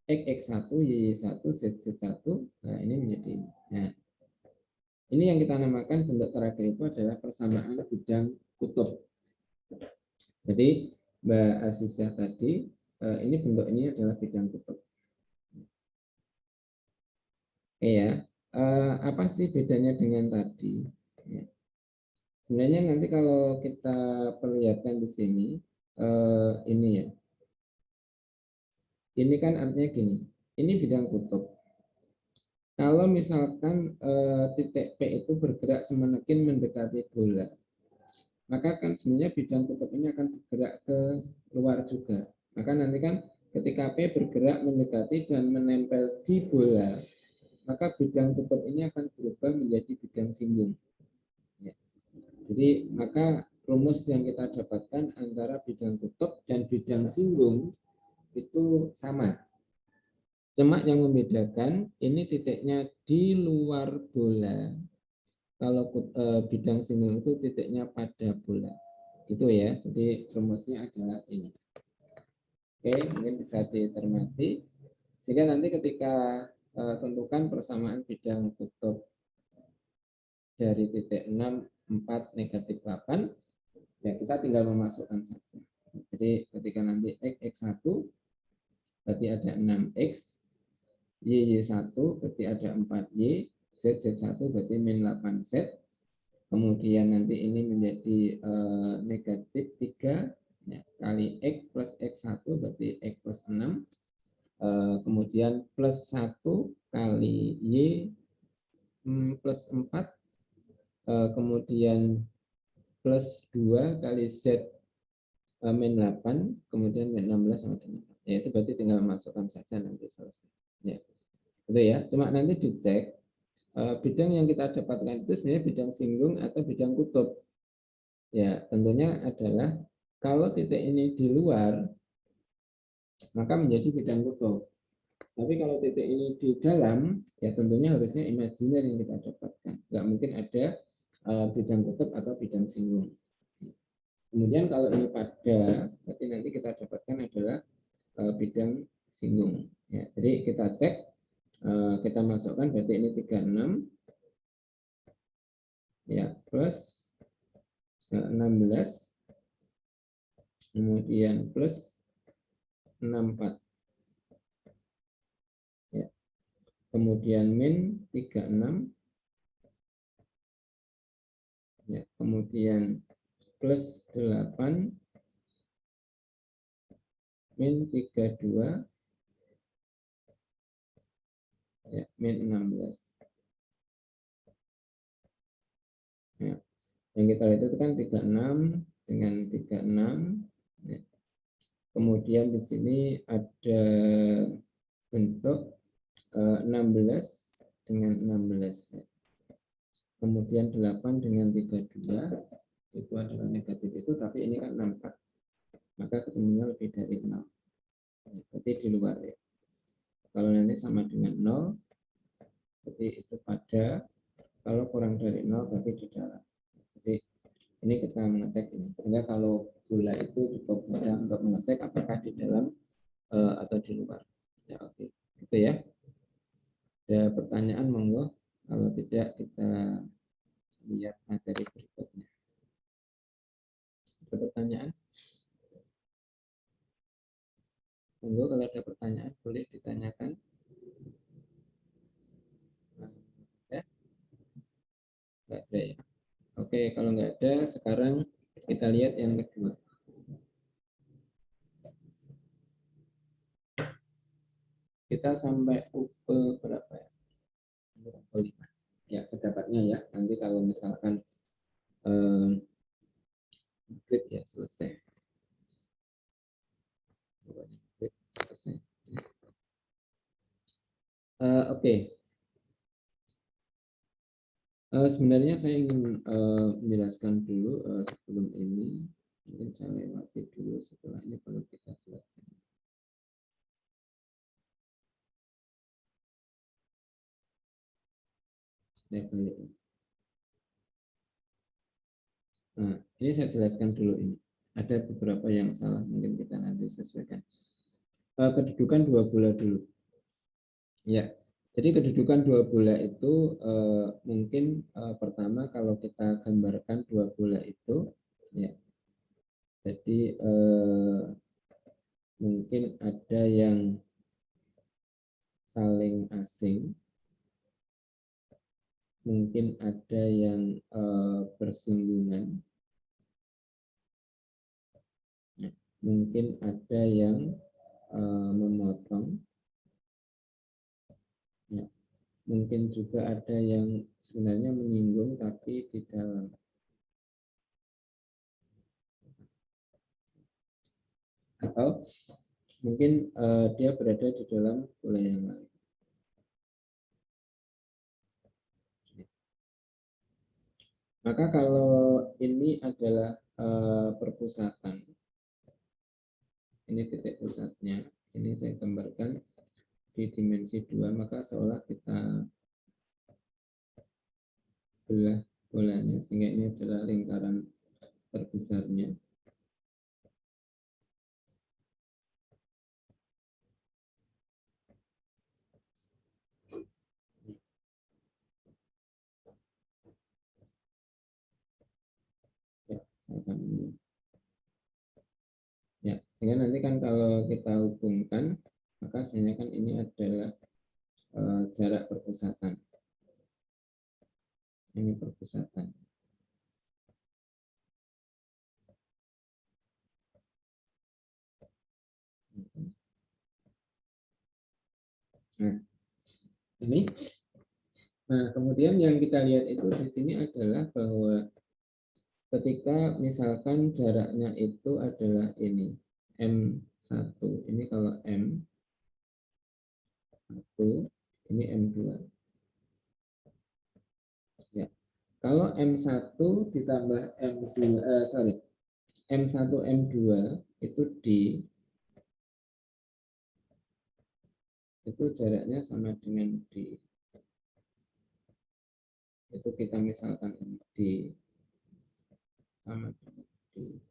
[SPEAKER 1] X1, Y1, Z1, nah ini menjadi ini. Nah, ini yang kita namakan bentuk terakhir itu adalah persamaan bidang kutub. Jadi, Mbak Asisya tadi, ini bentuk ini adalah bidang kutub. Ya, apa sih bedanya dengan tadi? Ya. Sebenarnya nanti kalau kita perlihatkan di sini, ini ya. Ini kan artinya gini, ini bidang kutub. Kalau misalkan titik P itu bergerak semakin mendekati bola, maka kan sebenarnya bidang kutub ini akan bergerak ke luar juga. Maka nanti kan ketika P bergerak mendekati dan menempel di bola, maka bidang kutub ini akan berubah menjadi bidang singgung. Ya. Jadi maka rumus yang kita dapatkan antara bidang kutub dan bidang singgung itu sama. Cuma yang membedakan ini titiknya di luar bola. Kalau bidang singgung itu titiknya pada bola. Itu ya. Jadi rumusnya adalah ini. Oke, mungkin bisa dicermati. Sehingga nanti ketika tentukan persamaan bidang kutub dari titik 6, 4, negatif 8, ya kita tinggal memasukkan saja. Jadi ketika nanti X1 berarti ada 6X, Y1 berarti ada 4Y, Z1 berarti min 8Z, kemudian nanti ini menjadi negatif 3 ya, kali X plus X1 berarti X plus 6, kemudian plus 1 kali Y plus 4, kemudian plus 2 kali Z min 8, kemudian min 16 sama dengan 4. Ya, itu berarti tinggal masukkan saja nanti selesai. Ya. Itu ya, cuma nanti dicek bidang yang kita dapatkan itu sebenarnya bidang singgung atau bidang kutub. Ya, tentunya adalah kalau titik ini di luar, maka menjadi bidang kutub. Tapi kalau titik ini di dalam, ya tentunya harusnya imajiner yang kita dapatkan. Nggak mungkin ada bidang kutub atau bidang singgung. Kemudian kalau ini pada, berarti nanti kita dapatkan adalah bidang singgung. Ya, jadi kita cek, kita masukkan berarti ini 36 ya plus 16 kemudian plus 64 ya. Kemudian min 36 ya, kemudian plus 8 min 32 ya, min 16 ya. Yang kita lihat itu kan 36 dengan 36 ya. Kemudian di sini ada bentuk 16 dengan 16 ya. Kemudian 8 dengan 32 itu adalah negatif itu, tapi ini kan 64, maka ketemunya lebih dari 0, berarti di luar ya. Kalau nanti sama dengan 0, seperti itu pada, kalau kurang dari 0 berarti di dalam. Jadi ini kita mengecek ini. Sehingga kalau bola itu cukup mudah untuk mengecek apakah di dalam atau di luar. Ya, oke. Itu ya. Ada pertanyaan monggo. Kalau tidak kita lihat materi berikutnya. Ada pertanyaan? Monggo kalau ada pertanyaan boleh ditanyakan. Ya? Nggak ada ya. Oke, kalau nggak ada, sekarang kita lihat yang kedua. Kita sampai UP berapa ya? UP 5. Ya, sedapatnya ya. Nanti kalau misalkan grid ya selesai. Selesai. Oke. Sebenarnya saya ingin menjelaskan dulu sebelum ini. Mungkin saya lewati dulu, setelah ini baru kita jelaskan. Nah, ini saya jelaskan dulu ini. Ada beberapa yang salah, mungkin kita nanti sesuaikan. Kedudukan dua bola dulu. Ya, jadi kedudukan dua bola itu mungkin pertama kalau kita gambarkan dua bola itu, ya. Jadi mungkin ada yang saling asing, mungkin ada yang bersinggungan, mungkin ada yang memotong, ya. Mungkin juga ada yang sebenarnya menyinggung tapi di dalam. Atau mungkin dia berada di dalam bola yang lain. Maka kalau ini adalah perpusatan, ini titik pusatnya, ini saya gambarkan di dimensi 2, maka seolah kita belah bolanya, sehingga ini adalah lingkaran terbesarnya. Ya, saya akan ini. Ya, sehingga nanti kan kalau kita hubungkan, maka sebenarnya kan ini adalah jarak perpusatan. Ini perpusatan. Nah, ini. Nah, kemudian yang kita lihat itu di sini adalah bahwa ketika misalkan jaraknya itu adalah ini M1, ini kalau M1, ini M2. Ya. Kalau M1 ditambah M2, M1 M2 itu itu jaraknya sama dengan D. Itu kita misalkan D sama dengan D.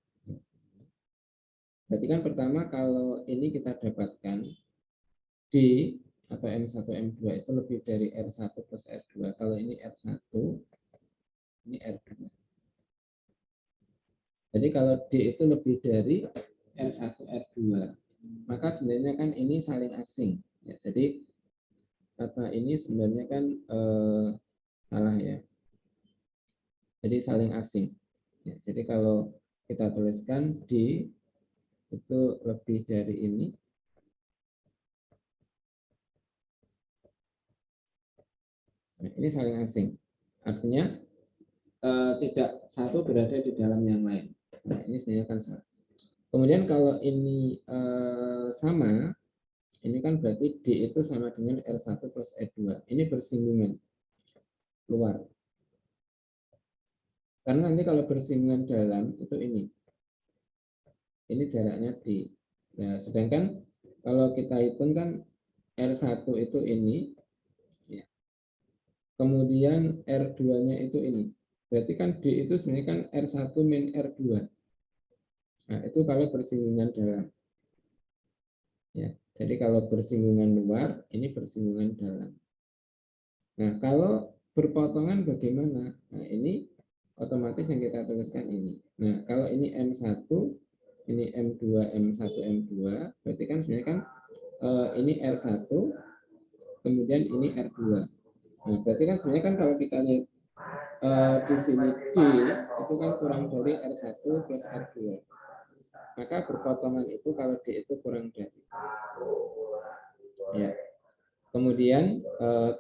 [SPEAKER 1] Berarti kan pertama kalau ini kita dapatkan D atau M1 M2 itu lebih dari R1 plus R2. Kalau ini R1, ini R2. Jadi kalau D itu lebih dari R1 R2, maka sebenarnya kan ini saling asing. Ya, jadi kata ini sebenarnya kan salah ya. Jadi saling asing. Ya, jadi kalau kita tuliskan D itu lebih dari ini. Nah, ini saling asing. Artinya tidak satu berada di dalam yang lain. Nah, ini sebenarnya kan salah. Kemudian kalau ini sama, ini kan berarti D itu sama dengan R1 plus R2. Ini bersinggungan keluar. Karena nanti kalau bersinggungan dalam itu ini. Ini jaraknya D. Nah, sedangkan kalau kita hitung kan R1 itu ini, ya. kemudian R2-nya itu ini. Berarti kan D itu sebenarnya kan R1 min R2. Nah, itu kalau bersinggungan dalam. Ya, jadi kalau bersinggungan luar, ini bersinggungan dalam. Nah, kalau berpotongan bagaimana? Nah, ini otomatis yang kita tuliskan ini. Nah, kalau ini M1, ini M2, M1, M2, berarti kan sebenarnya kan ini R1, kemudian ini R2. Nah, berarti kan sebenarnya kan kalau kita lihat di sini D itu kan kurang dari R1 plus R2. Maka berpotongan itu kalau D itu kurang dari. Ya. Kemudian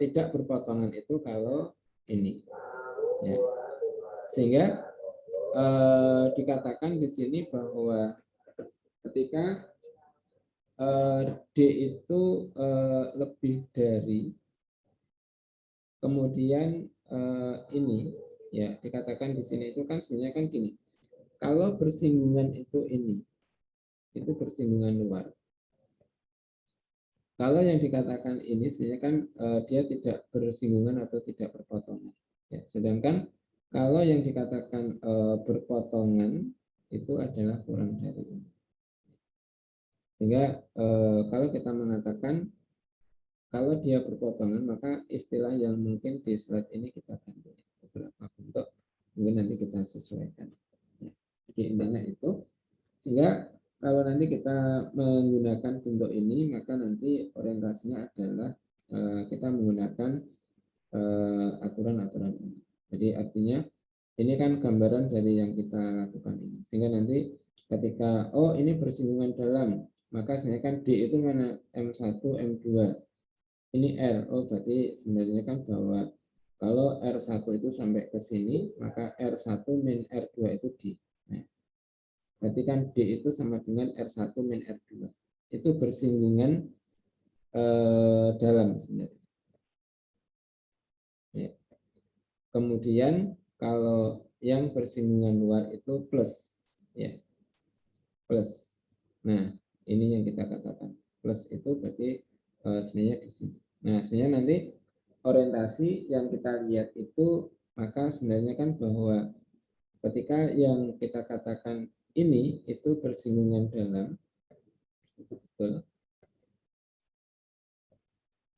[SPEAKER 1] tidak berpotongan itu kalau ini. Ya. Sehingga dikatakan di sini bahwa ketika D itu lebih dari, kemudian ini ya dikatakan di sini itu kan sebenarnya kan gini, kalau bersinggungan itu bersinggungan luar. Kalau yang dikatakan ini sebenarnya kan dia tidak bersinggungan atau tidak berpotongan. Ya, sedangkan kalau yang dikatakan berpotongan itu adalah kurang dari ini. Sehingga kalau kita mengatakan kalau dia berpotongan, maka istilah yang mungkin di slide ini kita ganti beberapa bentuk, mungkin nanti kita sesuaikan. Ya, jadi intinya itu. Sehingga kalau nanti kita menggunakan bentuk ini, maka nanti orientasinya adalah kita menggunakan aturan-aturan ini. Jadi artinya ini kan gambaran dari yang kita lakukan ini. Sehingga nanti ketika ini bersinggungan dalam, maka sebenarnya kan D itu mana? M1, M2. Ini R. Berarti sebenarnya kan bahwa kalau R1 itu sampai ke sini, maka R1 min R2 itu D. Nah, berarti kan D itu sama dengan R1 min R2. Itu bersinggungan dalam sebenarnya. Ya. Kemudian kalau yang bersinggungan luar itu plus. Ya. Plus. Nah, ini yang kita katakan. Plus itu berarti sebenarnya di sini. Nah, sebenarnya nanti orientasi yang kita lihat itu, maka sebenarnya kan bahwa ketika yang kita katakan ini itu bersinggungan dalam, betul.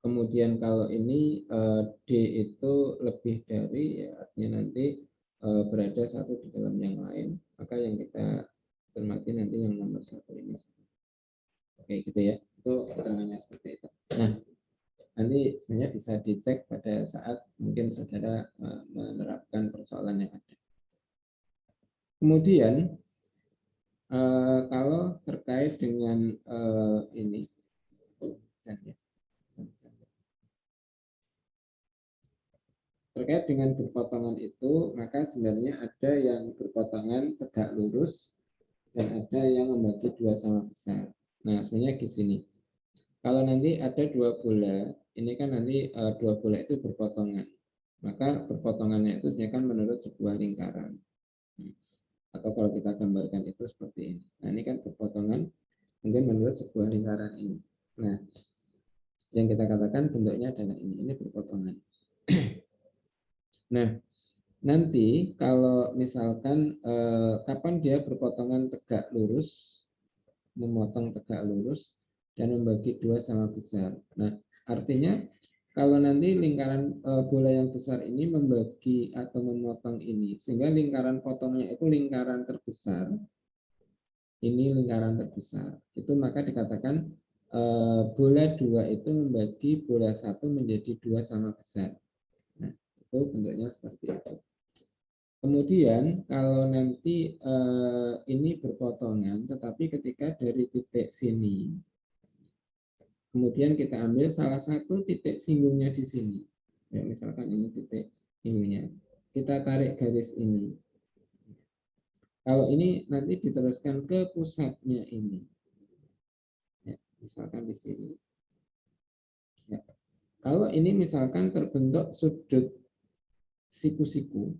[SPEAKER 1] Kemudian kalau ini D itu lebih dari, ya, artinya nanti berada satu di dalam yang lain, maka yang kita cermati nanti yang nomor satu ini. Oke, gitu ya. Itu keterangannya seperti itu. Nah, nanti sebenarnya bisa dicek pada saat mungkin saudara menerapkan persoalan yang ada. Kemudian kalau terkait dengan ini, terkait dengan berpotongan itu, maka sebenarnya ada yang berpotongan tegak lurus dan ada yang membagi dua sama besar. Nah, sebenarnya di sini. Kalau nanti ada dua bola, ini kan nanti dua bola itu berpotongan. Maka berpotongannya itu dia kan menurut sebuah lingkaran. Atau kalau kita gambarkan itu seperti ini. Nah, ini kan berpotongan mungkin menurut sebuah lingkaran ini. Nah, yang kita katakan bentuknya adalah ini berpotongan. Nah, nanti kalau misalkan kapan dia berpotongan tegak lurus, memotong tegak lurus, dan membagi dua sama besar. Nah, artinya kalau nanti lingkaran bola yang besar ini membagi atau memotong ini, sehingga lingkaran potongnya itu lingkaran terbesar, ini lingkaran terbesar, itu maka dikatakan bola dua itu membagi bola satu menjadi dua sama besar. Nah, itu bentuknya seperti itu. Kemudian kalau nanti ini berpotongan, tetapi ketika dari titik sini, kemudian kita ambil salah satu titik singgungnya di sini, ya, misalkan ini titik singgungnya, kita tarik garis ini. Kalau ini nanti diteruskan ke pusatnya ini, ya, misalkan di sini. Ya. Kalau ini misalkan terbentuk sudut siku-siku,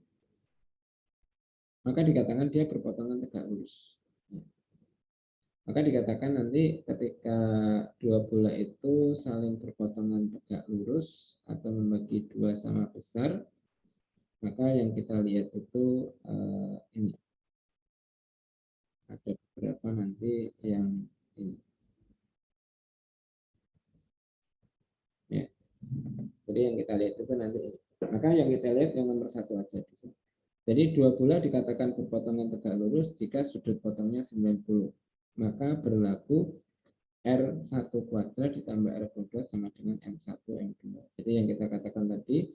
[SPEAKER 1] maka dikatakan dia berpotongan tegak lurus. Maka dikatakan nanti ketika dua bola itu saling berpotongan tegak lurus atau membagi dua sama besar, maka yang kita lihat itu ini ada beberapa nanti yang ini. Ya. Jadi yang kita lihat itu nanti ini. Maka yang kita lihat yang nomor 1 aja di sini. Jadi dua bola dikatakan berpotongan tegak lurus jika sudut potongnya 90. Maka berlaku R1 kuadrat ditambah R kuadrat sama dengan M1, M2. Jadi yang kita katakan tadi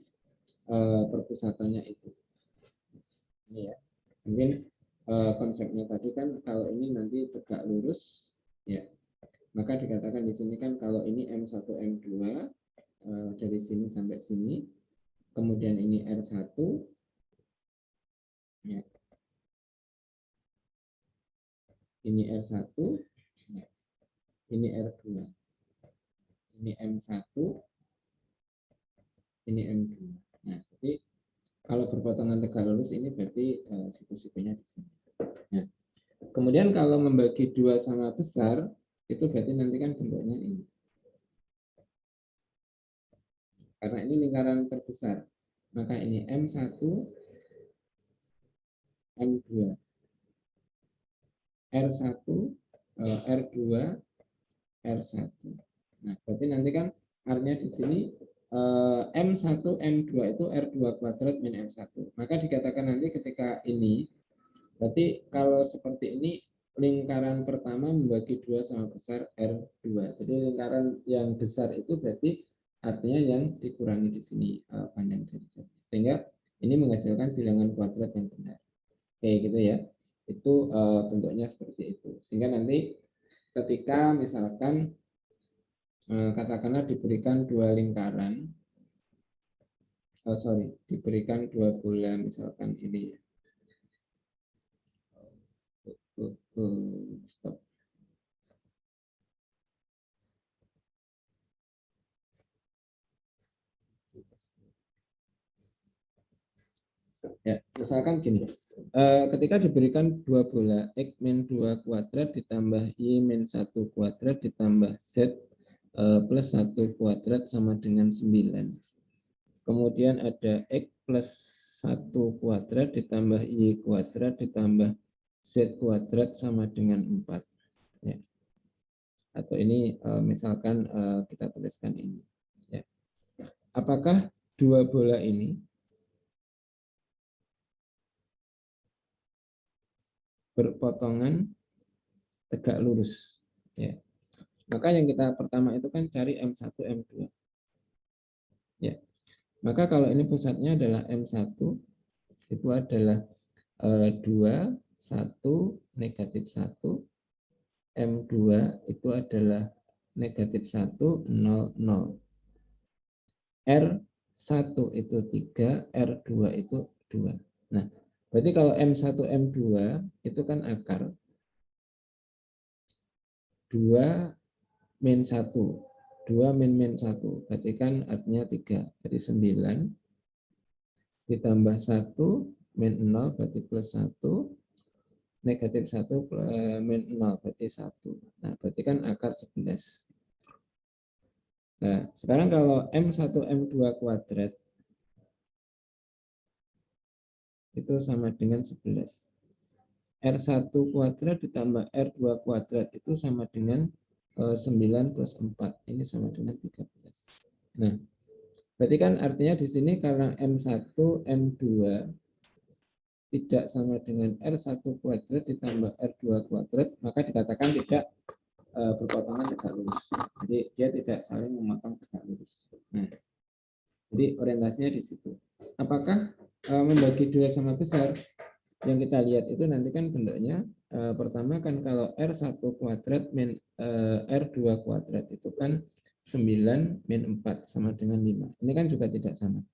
[SPEAKER 1] perpusatannya itu. Ini ya. Mungkin konsepnya tadi kan kalau ini nanti tegak lurus, ya. Maka dikatakan di sini kan kalau ini M1, M2 dari sini sampai sini, kemudian ini R1, ya. Ini R1, ya. Ini R2, ini M1, ini M2. Nah, jadi kalau berpotongan tegak lurus ini berarti siku-sikunya di sini. Nah, kemudian kalau membagi dua sama besar, itu berarti nanti kan bentuknya ini. Karena ini lingkaran terbesar, maka ini M1, M2, R1, R2, R1. Nah, berarti nanti kan artinya di sini M1, M2 itu R2 kuadrat min M1. Maka dikatakan nanti ketika ini, berarti kalau seperti ini, lingkaran pertama membagi dua sama besar R2. Jadi lingkaran yang besar itu berarti artinya yang dikurangi di sini panjang dari sini. Sehingga ini menghasilkan bilangan kuadrat yang benar. Oke, gitu ya. Itu bentuknya seperti itu. Sehingga nanti ketika misalkan katakanlah diberikan dua lingkaran, diberikan dua bola misalkan ini ya. Stop. Ya, misalkan gini, ketika diberikan dua bola X min 2 kuadrat ditambah Y min 1 kuadrat ditambah Z plus 1 kuadrat sama dengan 9. Kemudian ada X plus 1 kuadrat ditambah Y kuadrat ditambah Z kuadrat sama dengan 4. Ya. Atau ini misalkan kita tuliskan ini. Ya. Apakah dua bola ini berpotongan tegak lurus? Ya. Maka yang kita pertama itu kan cari M1, M2. Ya. Maka kalau ini pusatnya adalah M1, itu adalah 2, 1, negatif 1. M2 itu adalah negatif 1, 0, 0. R1 itu 3, R2 itu 2. Nah, berarti kalau M1, M2 itu kan akar 2 min 1. 2 min 1. Berarti kan artinya 3. Berarti 9. Ditambah 1 min 0 berarti plus 1. Negatif 1 min 0 berarti 1. Nah, berarti kan akar 11. Nah, sekarang kalau M1, M2 kuadrat itu sama dengan 11. R1 kuadrat ditambah R2 kuadrat itu sama dengan 9 plus 4. Ini sama dengan 13. Nah, berarti kan artinya di sini karena M1, M2 tidak sama dengan R1 kuadrat ditambah R2 kuadrat, maka dikatakan tidak berpotongan tegak lurus. Jadi dia tidak saling memotong tegak lurus. Nah, jadi orientasinya di situ. Apakah membagi dua sama besar? Yang kita lihat itu nanti kan bentuknya pertama kan kalau R1 kuadrat min R2 kuadrat itu kan 9 min 4 sama dengan 5. Ini kan juga tidak sama.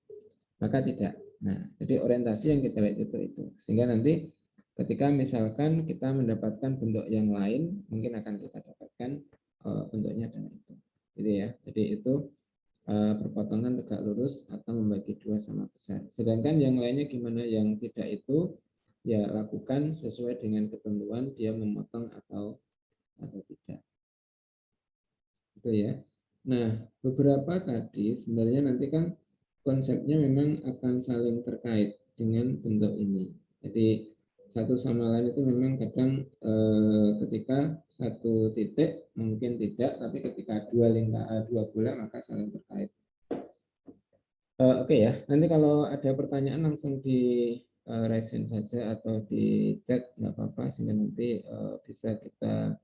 [SPEAKER 1] Maka tidak. Nah, jadi orientasi yang kita lihat itu. Sehingga nanti ketika misalkan kita mendapatkan bentuk yang lain, mungkin akan kita dapatkan bentuknya adalah itu. Gitu ya. Jadi itu perpotongan tegak lurus atau membagi dua sama besar. Sedangkan yang lainnya gimana? Yang tidak itu ya lakukan sesuai dengan ketentuan dia memotong atau atau tidak. Itu ya. Nah, beberapa tadi sebenarnya nanti kan konsepnya memang akan saling terkait dengan bentuk ini. Jadi satu sama lain itu memang kadang ketika satu titik mungkin tidak, tapi ketika dua bola maka saling terkait. Oke ya, nanti kalau ada pertanyaan langsung di resin saja atau di chat nggak apa-apa, sehingga nanti bisa kita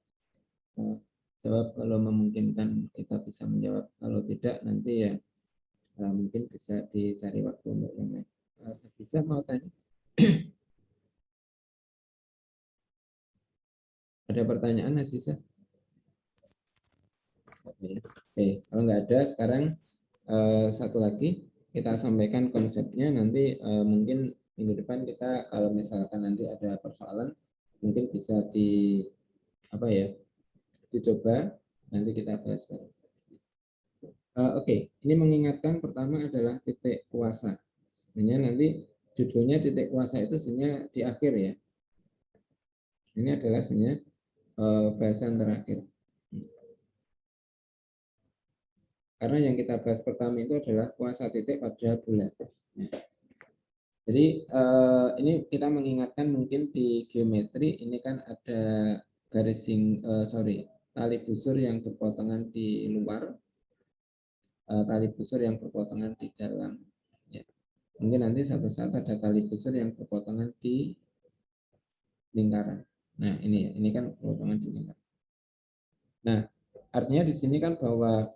[SPEAKER 1] jawab kalau memungkinkan, kita bisa menjawab. Kalau tidak nanti ya mungkin bisa dicari waktu untuk yang lain. Sisa mau tanya? Ada pertanyaan Sisa? Oke, kalau nggak ada sekarang satu lagi kita sampaikan konsepnya, nanti mungkin minggu depan kita kalau misalkan nanti ada persoalan mungkin bisa dicoba, nanti kita bahas bareng. Oke, ini mengingatkan pertama adalah titik puasa. Sebenarnya nanti judulnya titik puasa itu sebenarnya di akhir ya. Ini adalah sebenarnya bahasan terakhir. Karena yang kita bahas pertama itu adalah puasa titik pada bulan. Jadi ini kita mengingatkan mungkin di geometri ini kan ada tali busur yang berpotongan di luar, tali busur yang berpotongan di dalam. Ya. Mungkin nanti satu saat ada tali busur yang berpotongan di lingkaran. Nah ini kan berpotongan di lingkaran. Nah artinya di sini kan bahwa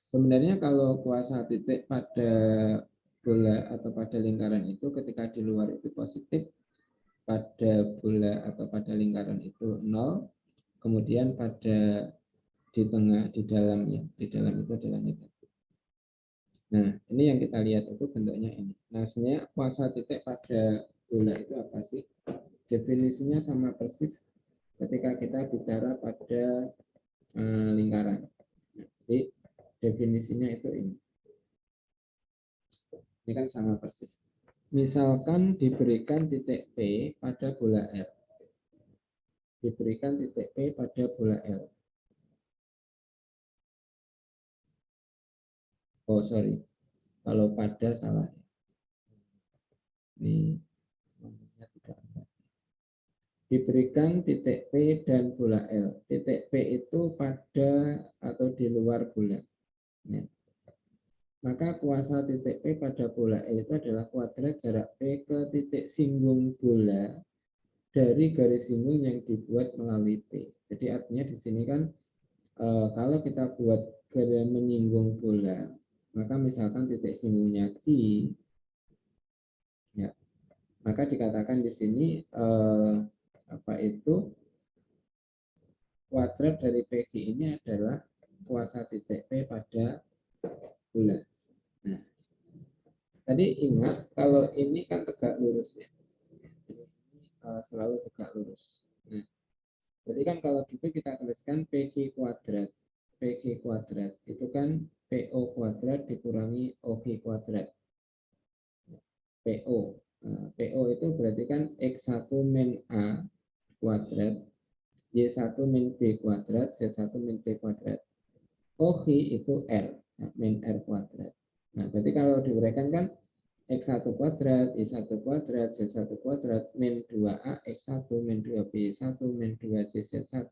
[SPEAKER 1] sebenarnya kalau kuasa titik pada bola atau pada lingkaran itu ketika di luar itu positif, pada bola atau pada lingkaran itu 0, kemudian pada di tengah, di dalam itu adalah negatif. Nah, ini yang kita lihat itu bentuknya ini. Nah, sebenarnya kuasa titik pada bola itu apa sih? Definisinya sama persis ketika kita bicara pada lingkaran. Jadi definisinya itu ini. Ini kan sama persis. Misalkan diberikan titik P pada bola L. Diberikan titik P pada bola L. Oh, sorry. Kalau pada salah. Ini nomornya tidak ada. Diberikan titik P dan bola L. Titik P itu pada atau di luar bola. Ya. Maka kuasa titik P pada bola L itu adalah kuadrat jarak P ke titik singgung bola dari garis singgung yang dibuat melalui P. Jadi artinya di sini kan kalau kita buat garis menyinggung bola, maka misalkan titik singgungnya Q, ya, maka dikatakan di sini kuadrat dari PQ ini adalah kuasa titik P pada bola. Nah, tadi ingat kalau ini kan tegak lurus ya. Jadi selalu tegak lurus. Nah, jadi kan kalau gitu kita tuliskan PQ kuadrat. PQ kuadrat itu kan PO kuadrat dikurangi OQ kuadrat. PO. Nah, PO itu berarti kan X1 min A kuadrat, Y1 min B kuadrat, Z1 min C kuadrat. OQ itu R, min R kuadrat. Nah, berarti kalau diuraikan kan X1 kuadrat, Y1 kuadrat, Z1 kuadrat, min 2A, X1, min 2B, 1, min 2C, Z1,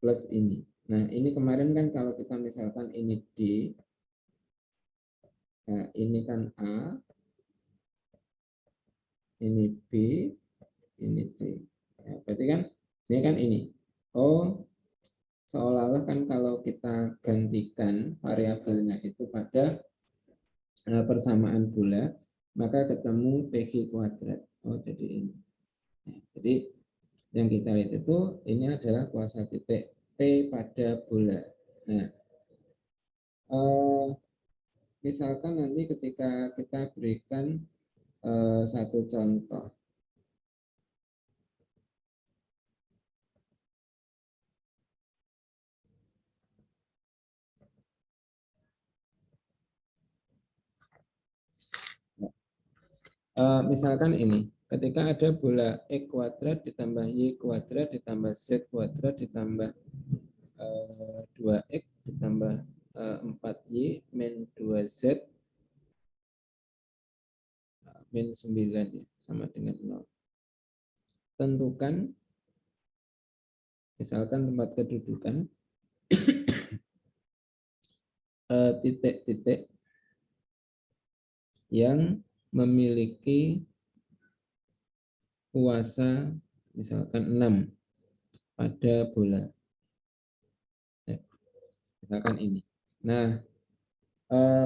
[SPEAKER 1] plus ini. Nah, ini kemarin kan kalau kita misalkan ini D, nah, ini kan A, ini B, ini C. Ya, berarti kan ini kan ini. Oh, seolah-olah kan kalau kita gantikan variabelnya itu pada persamaan bola, maka ketemu PQ kuadrat. Oh, jadi ini. Nah, jadi yang kita lihat itu ini adalah kuasa titik P pada bola. Nah, misalkan nanti ketika kita berikan satu contoh. Misalkan ini, ketika ada bola X kuadrat ditambah Y kuadrat ditambah Z kuadrat ditambah 2X ditambah 4Y min 2Z min 9 ya, sama dengan 0. Tentukan misalkan tempat kedudukan titik-titik yang memiliki kuasa misalkan 6 pada bola. Ya, misalkan ini. Nah,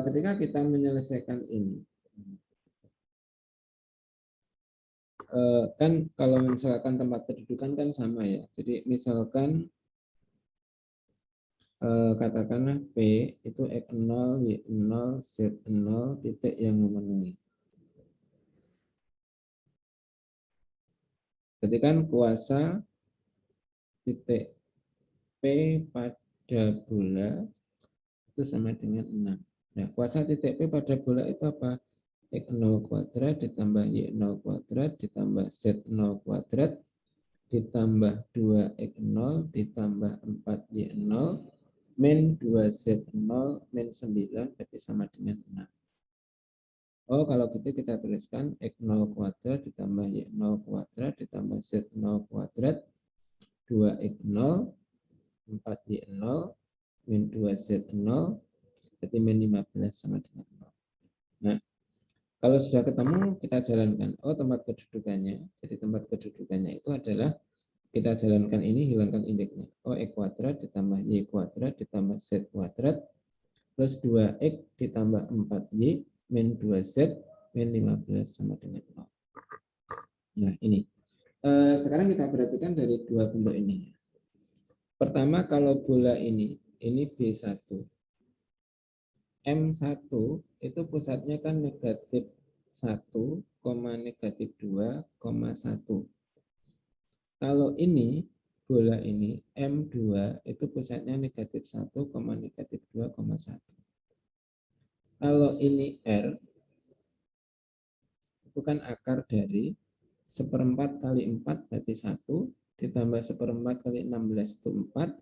[SPEAKER 1] ketika kita menyelesaikan ini, kan kalau misalkan tempat kedudukan kan sama ya. Jadi misalkan katakanlah P itu X0, Y0, Z0 titik yang memenuhi. Ketika kuasa titik P pada bola itu sama dengan 6. Nah, kuasa titik P pada bola itu apa? X0 kuadrat ditambah Y0 kuadrat ditambah Z0 kuadrat ditambah 2X0 ditambah 4Y0 min 2Z0 min 9 berarti sama dengan 6. Oh, kalau gitu kita tuliskan X0 kuadrat ditambah Y0 kuadrat ditambah Z0 kuadrat 2X0 4Y0 min 2Z0 berarti min 15 sama dengan 0. Nah, kalau sudah ketemu kita jalankan. Oh, tempat kedudukannya. Jadi tempat kedudukannya itu adalah kita jalankan ini, hilangkan indeksnya. Oh, X kuadrat ditambah Y kuadrat ditambah Z kuadrat plus 2X ditambah 4Y min 2Z min 15 sama dengan 0. Nah, ini. Sekarang kita perhatikan dari dua bentuk ini. Pertama, kalau bola ini B1. M1 itu pusatnya kan negatif 1, negatif 2, 1. Kalau ini bola ini M2 itu pusatnya negatif 1, negatif 2, 1. Kalau ini R itu kan akar dari 1/4 kali 4 berarti 1 ditambah 1/4 kali 16 itu 4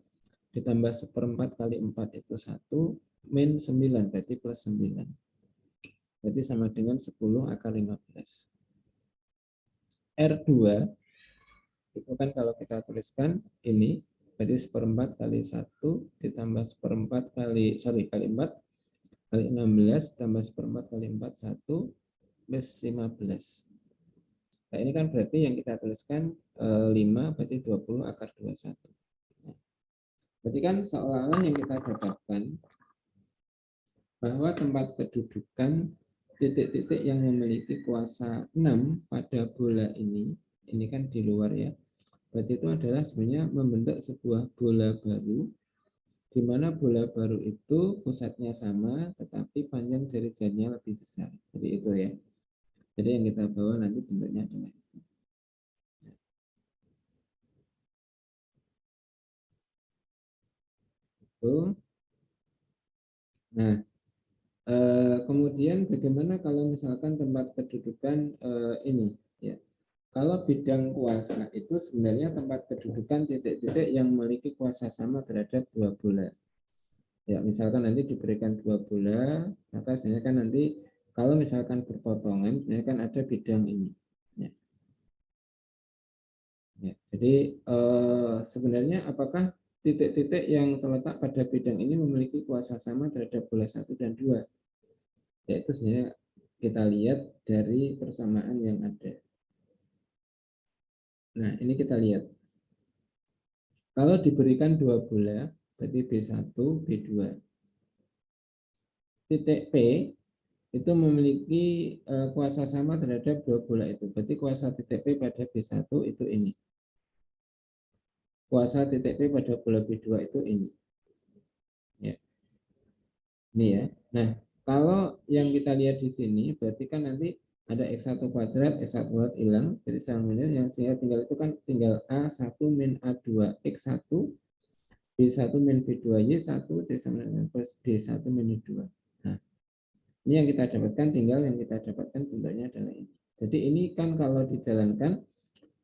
[SPEAKER 1] ditambah 1/4 kali 4 itu 1 min 9 berarti plus 9. Berarti sama dengan 10 akar 15. R2 itu kan kalau kita tuliskan ini berarti 1/4 kali 1 ditambah 1/4 kali 4 kali 16 tambah 1/4 kali 4 1 plus 15. Nah, ini kan berarti yang kita tuliskan 5 berarti 20 akar 21. Nah, berarti kan seolah-olah yang kita dapatkan bahwa tempat kedudukan titik-titik yang memiliki kuasa 6 pada bola ini kan di luar ya. Berarti itu adalah sebenarnya membentuk sebuah bola baru, di mana bola baru itu pusatnya sama, tetapi panjang jari-jarinya lebih besar. Jadi itu ya. Jadi yang kita bawa nanti bentuknya adalah itu. Itu. Nah, kemudian bagaimana kalau misalkan tempat kedudukan ini ya. Kalau bidang kuasa itu sebenarnya tempat kedudukan titik-titik yang memiliki kuasa sama terhadap dua bola. Ya, misalkan nanti diberikan dua bola, maka sebenarnya kan nanti kalau misalkan berpotongan, sebenarnya kan ada bidang ini. Ya. Ya, jadi sebenarnya apakah titik-titik yang terletak pada bidang ini memiliki kuasa sama terhadap bola 1 dan 2? Yaitu sebenarnya kita lihat dari persamaan yang ada. Nah, ini kita lihat. Kalau diberikan dua bola, berarti B1, B2. Titik P itu memiliki kuasa sama terhadap dua bola itu. Berarti kuasa titik P pada B1 itu ini. Kuasa titik P pada bola B2 itu ini. Ya. Ini ya. Nah, kalau yang kita lihat di sini, berarti kan nanti ada X1 kuadrat, X1 kuadrat hilang. Jadi sama yang sehingga tinggal itu kan tinggal A1 min A2 X1, B1 min B2 Y1, D sama dengan plus D1 min Y2. Nah, ini yang kita dapatkan, tinggal yang kita dapatkan bentuknya adalah ini. Jadi ini kan kalau dijalankan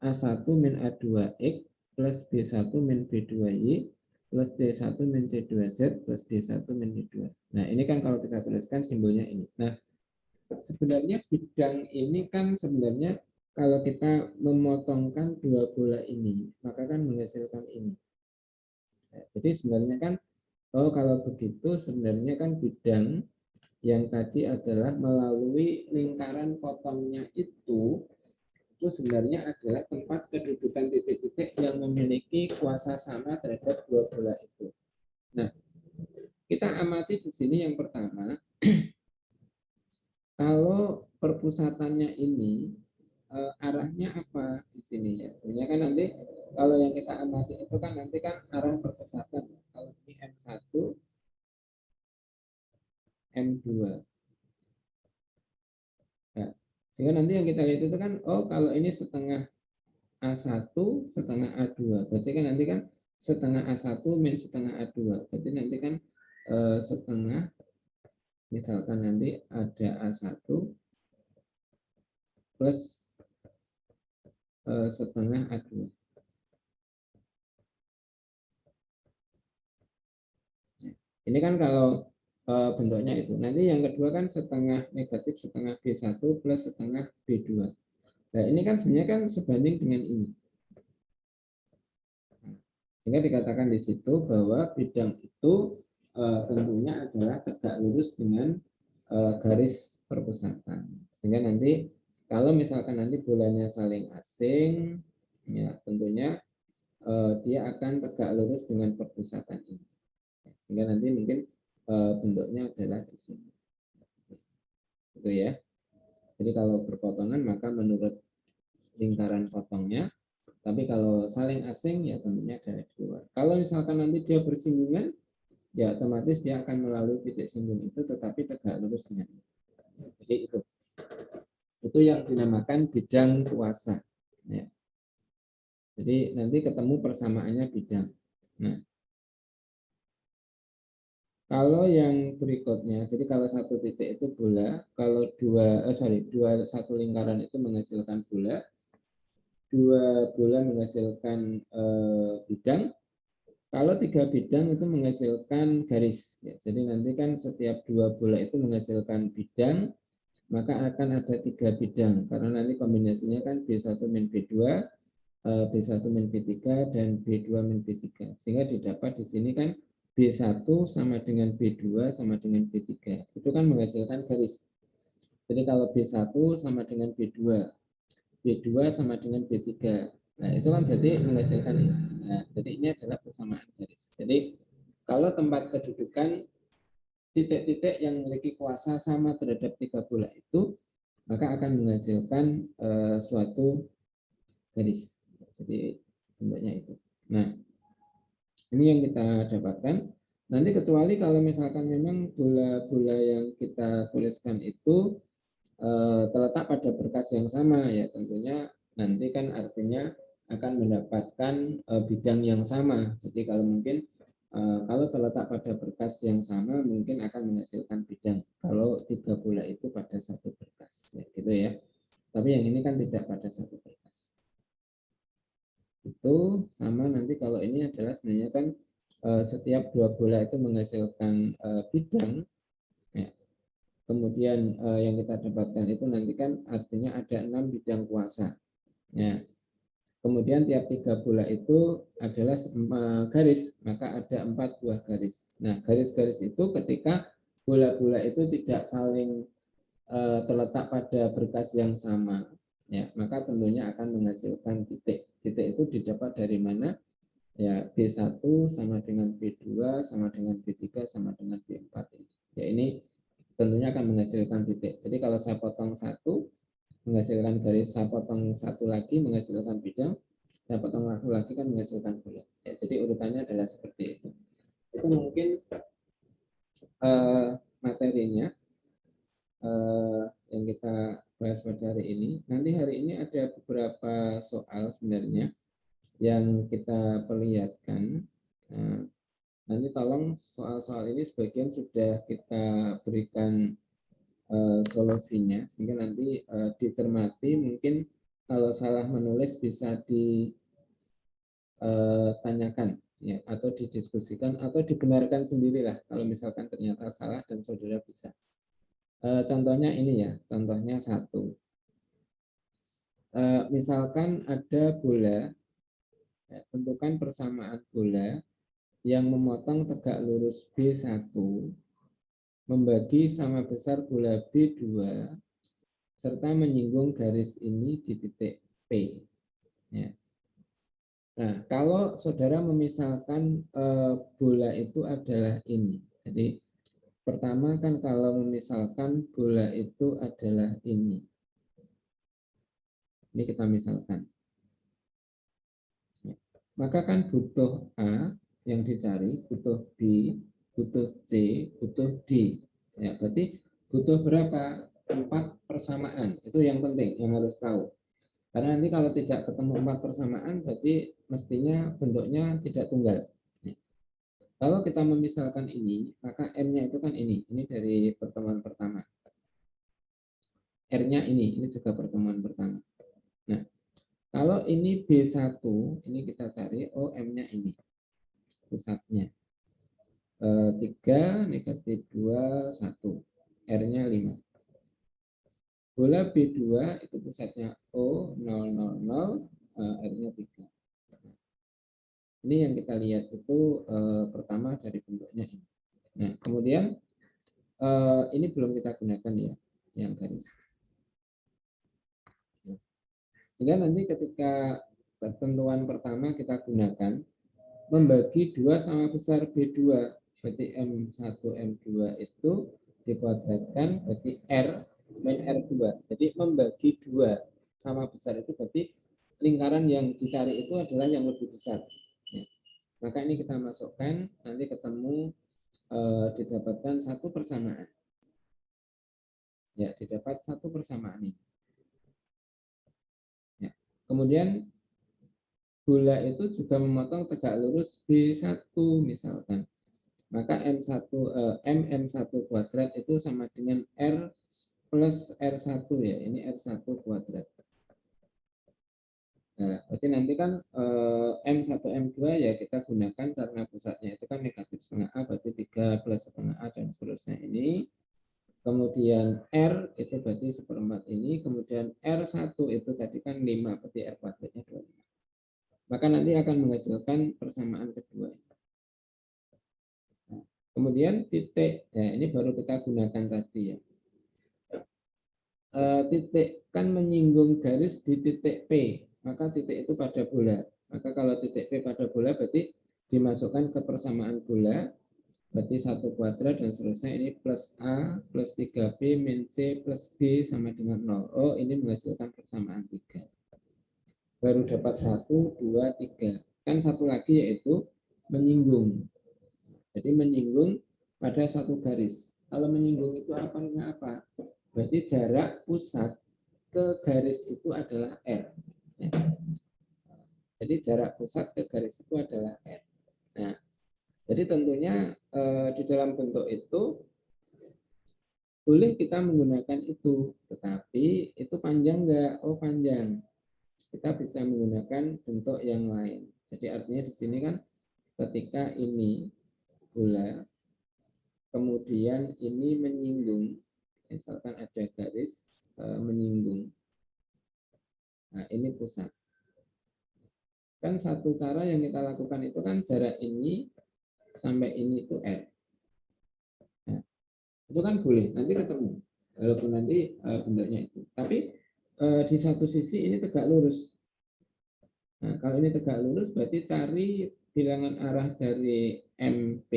[SPEAKER 1] A1 min A2X plus B1 min B2Y plus C1 min C2Z plus D1 min D2. Nah, ini kan kalau kita tuliskan simbolnya ini. Nah, sebenarnya bidang ini kan sebenarnya kalau kita memotongkan dua bola ini, maka kan menghasilkan ini. Nah, jadi sebenarnya kan, kalau begitu sebenarnya kan bidang yang tadi adalah melalui lingkaran potongnya itu sebenarnya adalah tempat kedudukan titik-titik yang memiliki kuasa sama terhadap dua bola itu. Nah, kita amati di sini yang pertama, kalau perpusatannya ini arahnya apa di sini ya? Sebenarnya kan nanti kalau yang kita amati itu kan nanti kan arah perpusatan. Kalau ini M1, M2. Nah, sehingga nanti yang kita lihat itu kan, kalau ini setengah A1 setengah A2. Berarti kan nanti kan setengah A1 min setengah A2. Berarti nanti kan setengah, misalkan nanti ada A1 plus setengah A2. Ini kan kalau bentuknya itu. Nanti yang kedua kan setengah negatif setengah B1 plus setengah B2. Nah, ini kan sebenarnya kan sebanding dengan ini. Sehingga dikatakan di situ bahwa bidang itu tentunya adalah tegak lurus dengan garis perpusatan. Sehingga nanti kalau misalkan nanti bolanya saling asing, ya tentunya dia akan tegak lurus dengan perpusatan ini. Sehingga nanti mungkin bentuknya adalah di sini. Itu ya. Jadi kalau berpotongan maka menurut lingkaran potongnya, tapi kalau saling asing ya tentunya dari luar. Kalau misalkan nanti dia bersinggungan, ya otomatis dia akan melalui titik singgung itu tetapi tegak lurus dengan itu. Jadi itu yang dinamakan bidang kuasa. Ya. Jadi nanti ketemu persamaannya bidang. Nah, kalau yang berikutnya, jadi kalau satu titik itu bola, kalau satu lingkaran itu menghasilkan bola, dua bola menghasilkan bidang, kalau tiga bidang itu menghasilkan garis. Ya, jadi nanti kan setiap dua bola itu menghasilkan bidang, maka akan ada tiga bidang, karena nanti kombinasinya kan B1 min B2, B1 min B3, dan B2 min B3. Sehingga didapat di sini kan B1 sama dengan B2 sama dengan B3. Itu kan menghasilkan garis. Jadi kalau B1 sama dengan B2, B2 sama dengan B3. Nah, itu kan berarti menghasilkan ini. Nah, jadi ini adalah persamaan garis. Jadi kalau tempat kedudukan titik-titik yang memiliki kuasa sama terhadap tiga bola itu, maka akan menghasilkan suatu garis. Jadi bentuknya itu. Nah, ini yang kita dapatkan. Nanti kecuali kalau misalkan memang bola-bola yang kita tuliskan itu terletak pada berkas yang sama, ya tentunya nanti kan artinya akan mendapatkan bidang yang sama. Jadi kalau mungkin kalau terletak pada berkas yang sama mungkin akan menghasilkan bidang. Kalau tiga bola itu pada satu berkas, ya, gitu ya. Tapi yang ini kan tidak pada satu berkas. Itu sama nanti kalau ini adalah sebenarnya kan setiap dua bola itu menghasilkan bidang, ya. Kemudian yang kita dapatkan itu nanti kan artinya ada 6 bidang kuasa, ya. Kemudian tiap tiga bola itu adalah garis, maka ada 4 buah garis. Nah, garis-garis itu ketika bola-bola itu tidak saling terletak pada berkas yang sama, ya, maka tentunya akan menghasilkan titik. Titik itu didapat dari mana? Ya, B1 sama dengan B2 sama dengan B3 sama dengan B4 ini. Ya, ini tentunya akan menghasilkan titik. Jadi kalau saya potong satu menghasilkan garis, saya potong satu lagi menghasilkan bidang, saya potong satu lagi kan menghasilkan bola. Ya, jadi urutannya adalah seperti itu. Itu mungkin materinya yang kita bahas pada hari ini. Nanti hari ini ada beberapa soal sebenarnya yang kita perlihatkan. Nanti tolong soal-soal ini sebagian sudah kita berikan solusinya, sehingga nanti dicermati, mungkin kalau salah menulis bisa ditanyakan ya, atau didiskusikan atau dibenarkan sendirilah kalau misalkan ternyata salah dan saudara bisa. Contohnya ini ya, contohnya 1. Misalkan ada bola, ya, tentukan persamaan bola yang memotong tegak lurus B1 membagi sama besar bola B2 serta menyinggung garis ini di titik P. Ya. Nah, kalau saudara memisalkan bola itu adalah ini. Jadi pertama kan kalau memisalkan bola itu adalah ini. Ini kita misalkan. Maka kan butuh A yang dicari, butuh B, butuh C, butuh D. Ya, berarti butuh berapa? 4 persamaan. Itu yang penting, yang harus tahu. Karena nanti kalau tidak ketemu 4 persamaan, berarti mestinya bentuknya tidak tunggal. Ya. Kalau kita memisalkan ini, maka M-nya itu kan ini. Ini dari pertemuan pertama. R-nya ini juga pertemuan pertama. Nah, kalau ini B1, ini kita cari, oh M-nya ini, pusatnya. 3, negatif 2, 1. R-nya 5. Bola B2 itu pusatnya O, 0, 0, 0, R-nya 3. Ini yang kita lihat itu pertama dari bentuknya ini. Nah, kemudian ini belum kita gunakan ya, yang garis. Sehingga nanti ketika ketentuan pertama kita gunakan, membagi 2 sama besar B2, berarti M1, M2 itu dikuadratkan, berarti R min R2. Jadi membagi 2 sama besar itu berarti lingkaran yang dicari itu adalah yang lebih besar. Ya. Maka ini kita masukkan, nanti ketemu didapatkan 1 persamaan. Ya, didapat 1 persamaan ini. Ya. Kemudian bola itu juga memotong tegak lurus B1 misalkan. Maka M1 kuadrat itu sama dengan R plus R1 ya. Ini R1 kuadrat. Nah, berarti nanti kan M1, M2 ya kita gunakan karena pusatnya itu kan negatif setengah A, berarti 3 plus setengah A dan seterusnya ini. Kemudian R itu berarti seperempat ini. Kemudian R1 itu tadi kan 5, berarti R kuadratnya 25. Maka nanti akan menghasilkan persamaan kedua. Nah, kemudian titik, ya ini baru kita gunakan tadi ya. Titik kan menyinggung garis di titik P, maka titik itu pada bola. Maka kalau titik P pada bola berarti dimasukkan ke persamaan bola, berarti 1 kuadrat dan seterusnya, ini plus A plus 3B min C plus B sama dengan 0. Oh, ini menghasilkan persamaan 3. Baru dapat 1, 2, 3. Kan satu lagi yaitu menyinggung. Jadi menyinggung pada satu garis. Kalau menyinggung itu artinya apa? Berarti jarak pusat ke garis itu adalah R. Ya. Jadi jarak pusat ke garis itu adalah R. Nah, jadi tentunya di dalam bentuk itu boleh kita menggunakan itu, tetapi itu panjang enggak? Oh panjang. Kita bisa menggunakan bentuk yang lain. Jadi artinya di sini kan ketika ini bola, kemudian ini menyinggung, misalkan ada garis menyinggung. Nah, ini pusat. Kan satu cara yang kita lakukan itu kan jarak ini sampai ini itu R. Nah, itu kan boleh, nanti ketemu. Walaupun nanti bentuknya itu. Tapi di satu sisi ini tegak lurus. Nah, kalau ini tegak lurus berarti cari bilangan arah dari MP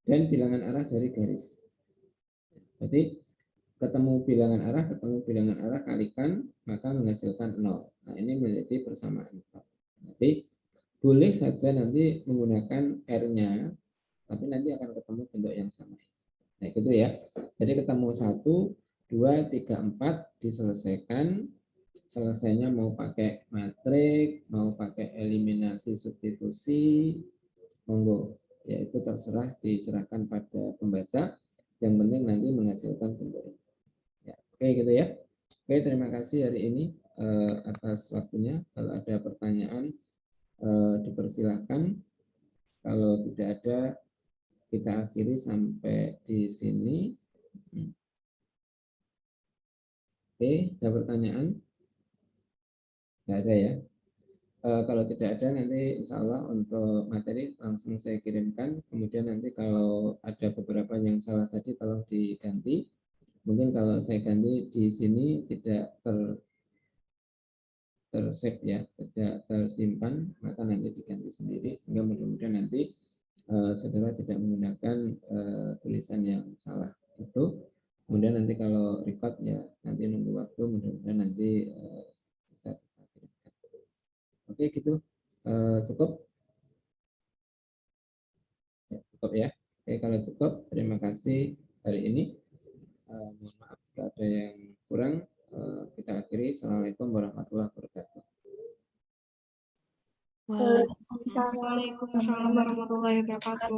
[SPEAKER 1] dan bilangan arah dari garis. Jadi ketemu bilangan arah, kalikan, maka menghasilkan 0. Nah, ini menjadi persamaan 4. Jadi, boleh saja nanti menggunakan R-nya, tapi nanti akan ketemu bentuk yang sama. Nah, gitu ya. Jadi ketemu 1, 2, 3, 4, diselesaikan. Selesainya mau pakai matrik, mau pakai eliminasi substitusi, monggo. Ya, itu terserah, diserahkan pada pembaca. Yang penting nanti menghasilkan bentuk. gitu ya. Oke, terima kasih hari ini atas waktunya. Kalau ada pertanyaan dipersilahkan. Kalau tidak ada, kita akhiri sampai di sini. Oke, ada pertanyaan? Tidak ada ya. Kalau tidak ada, nanti insya Allah untuk materi langsung saya kirimkan. Kemudian nanti kalau ada beberapa yang salah tadi, tolong diganti. Mungkin kalau saya ganti di sini tidak tersave ya, tidak tersimpan, maka nanti diganti sendiri. Sehingga mudah-mudahan nanti saudara tidak menggunakan tulisan yang salah itu. Kemudian nanti kalau record ya nanti nunggu waktu, mudah-mudahan nanti bisa kita kirimkan. Oke, gitu. Cukup? Ya, cukup ya. Oke, kalau cukup, terima kasih hari ini. Mohon maaf jika ada yang kurang. Kita akhiri. Assalamualaikum warahmatullahi wabarakatuh.
[SPEAKER 3] Waalaikumsalam warahmatullahi wabarakatuh.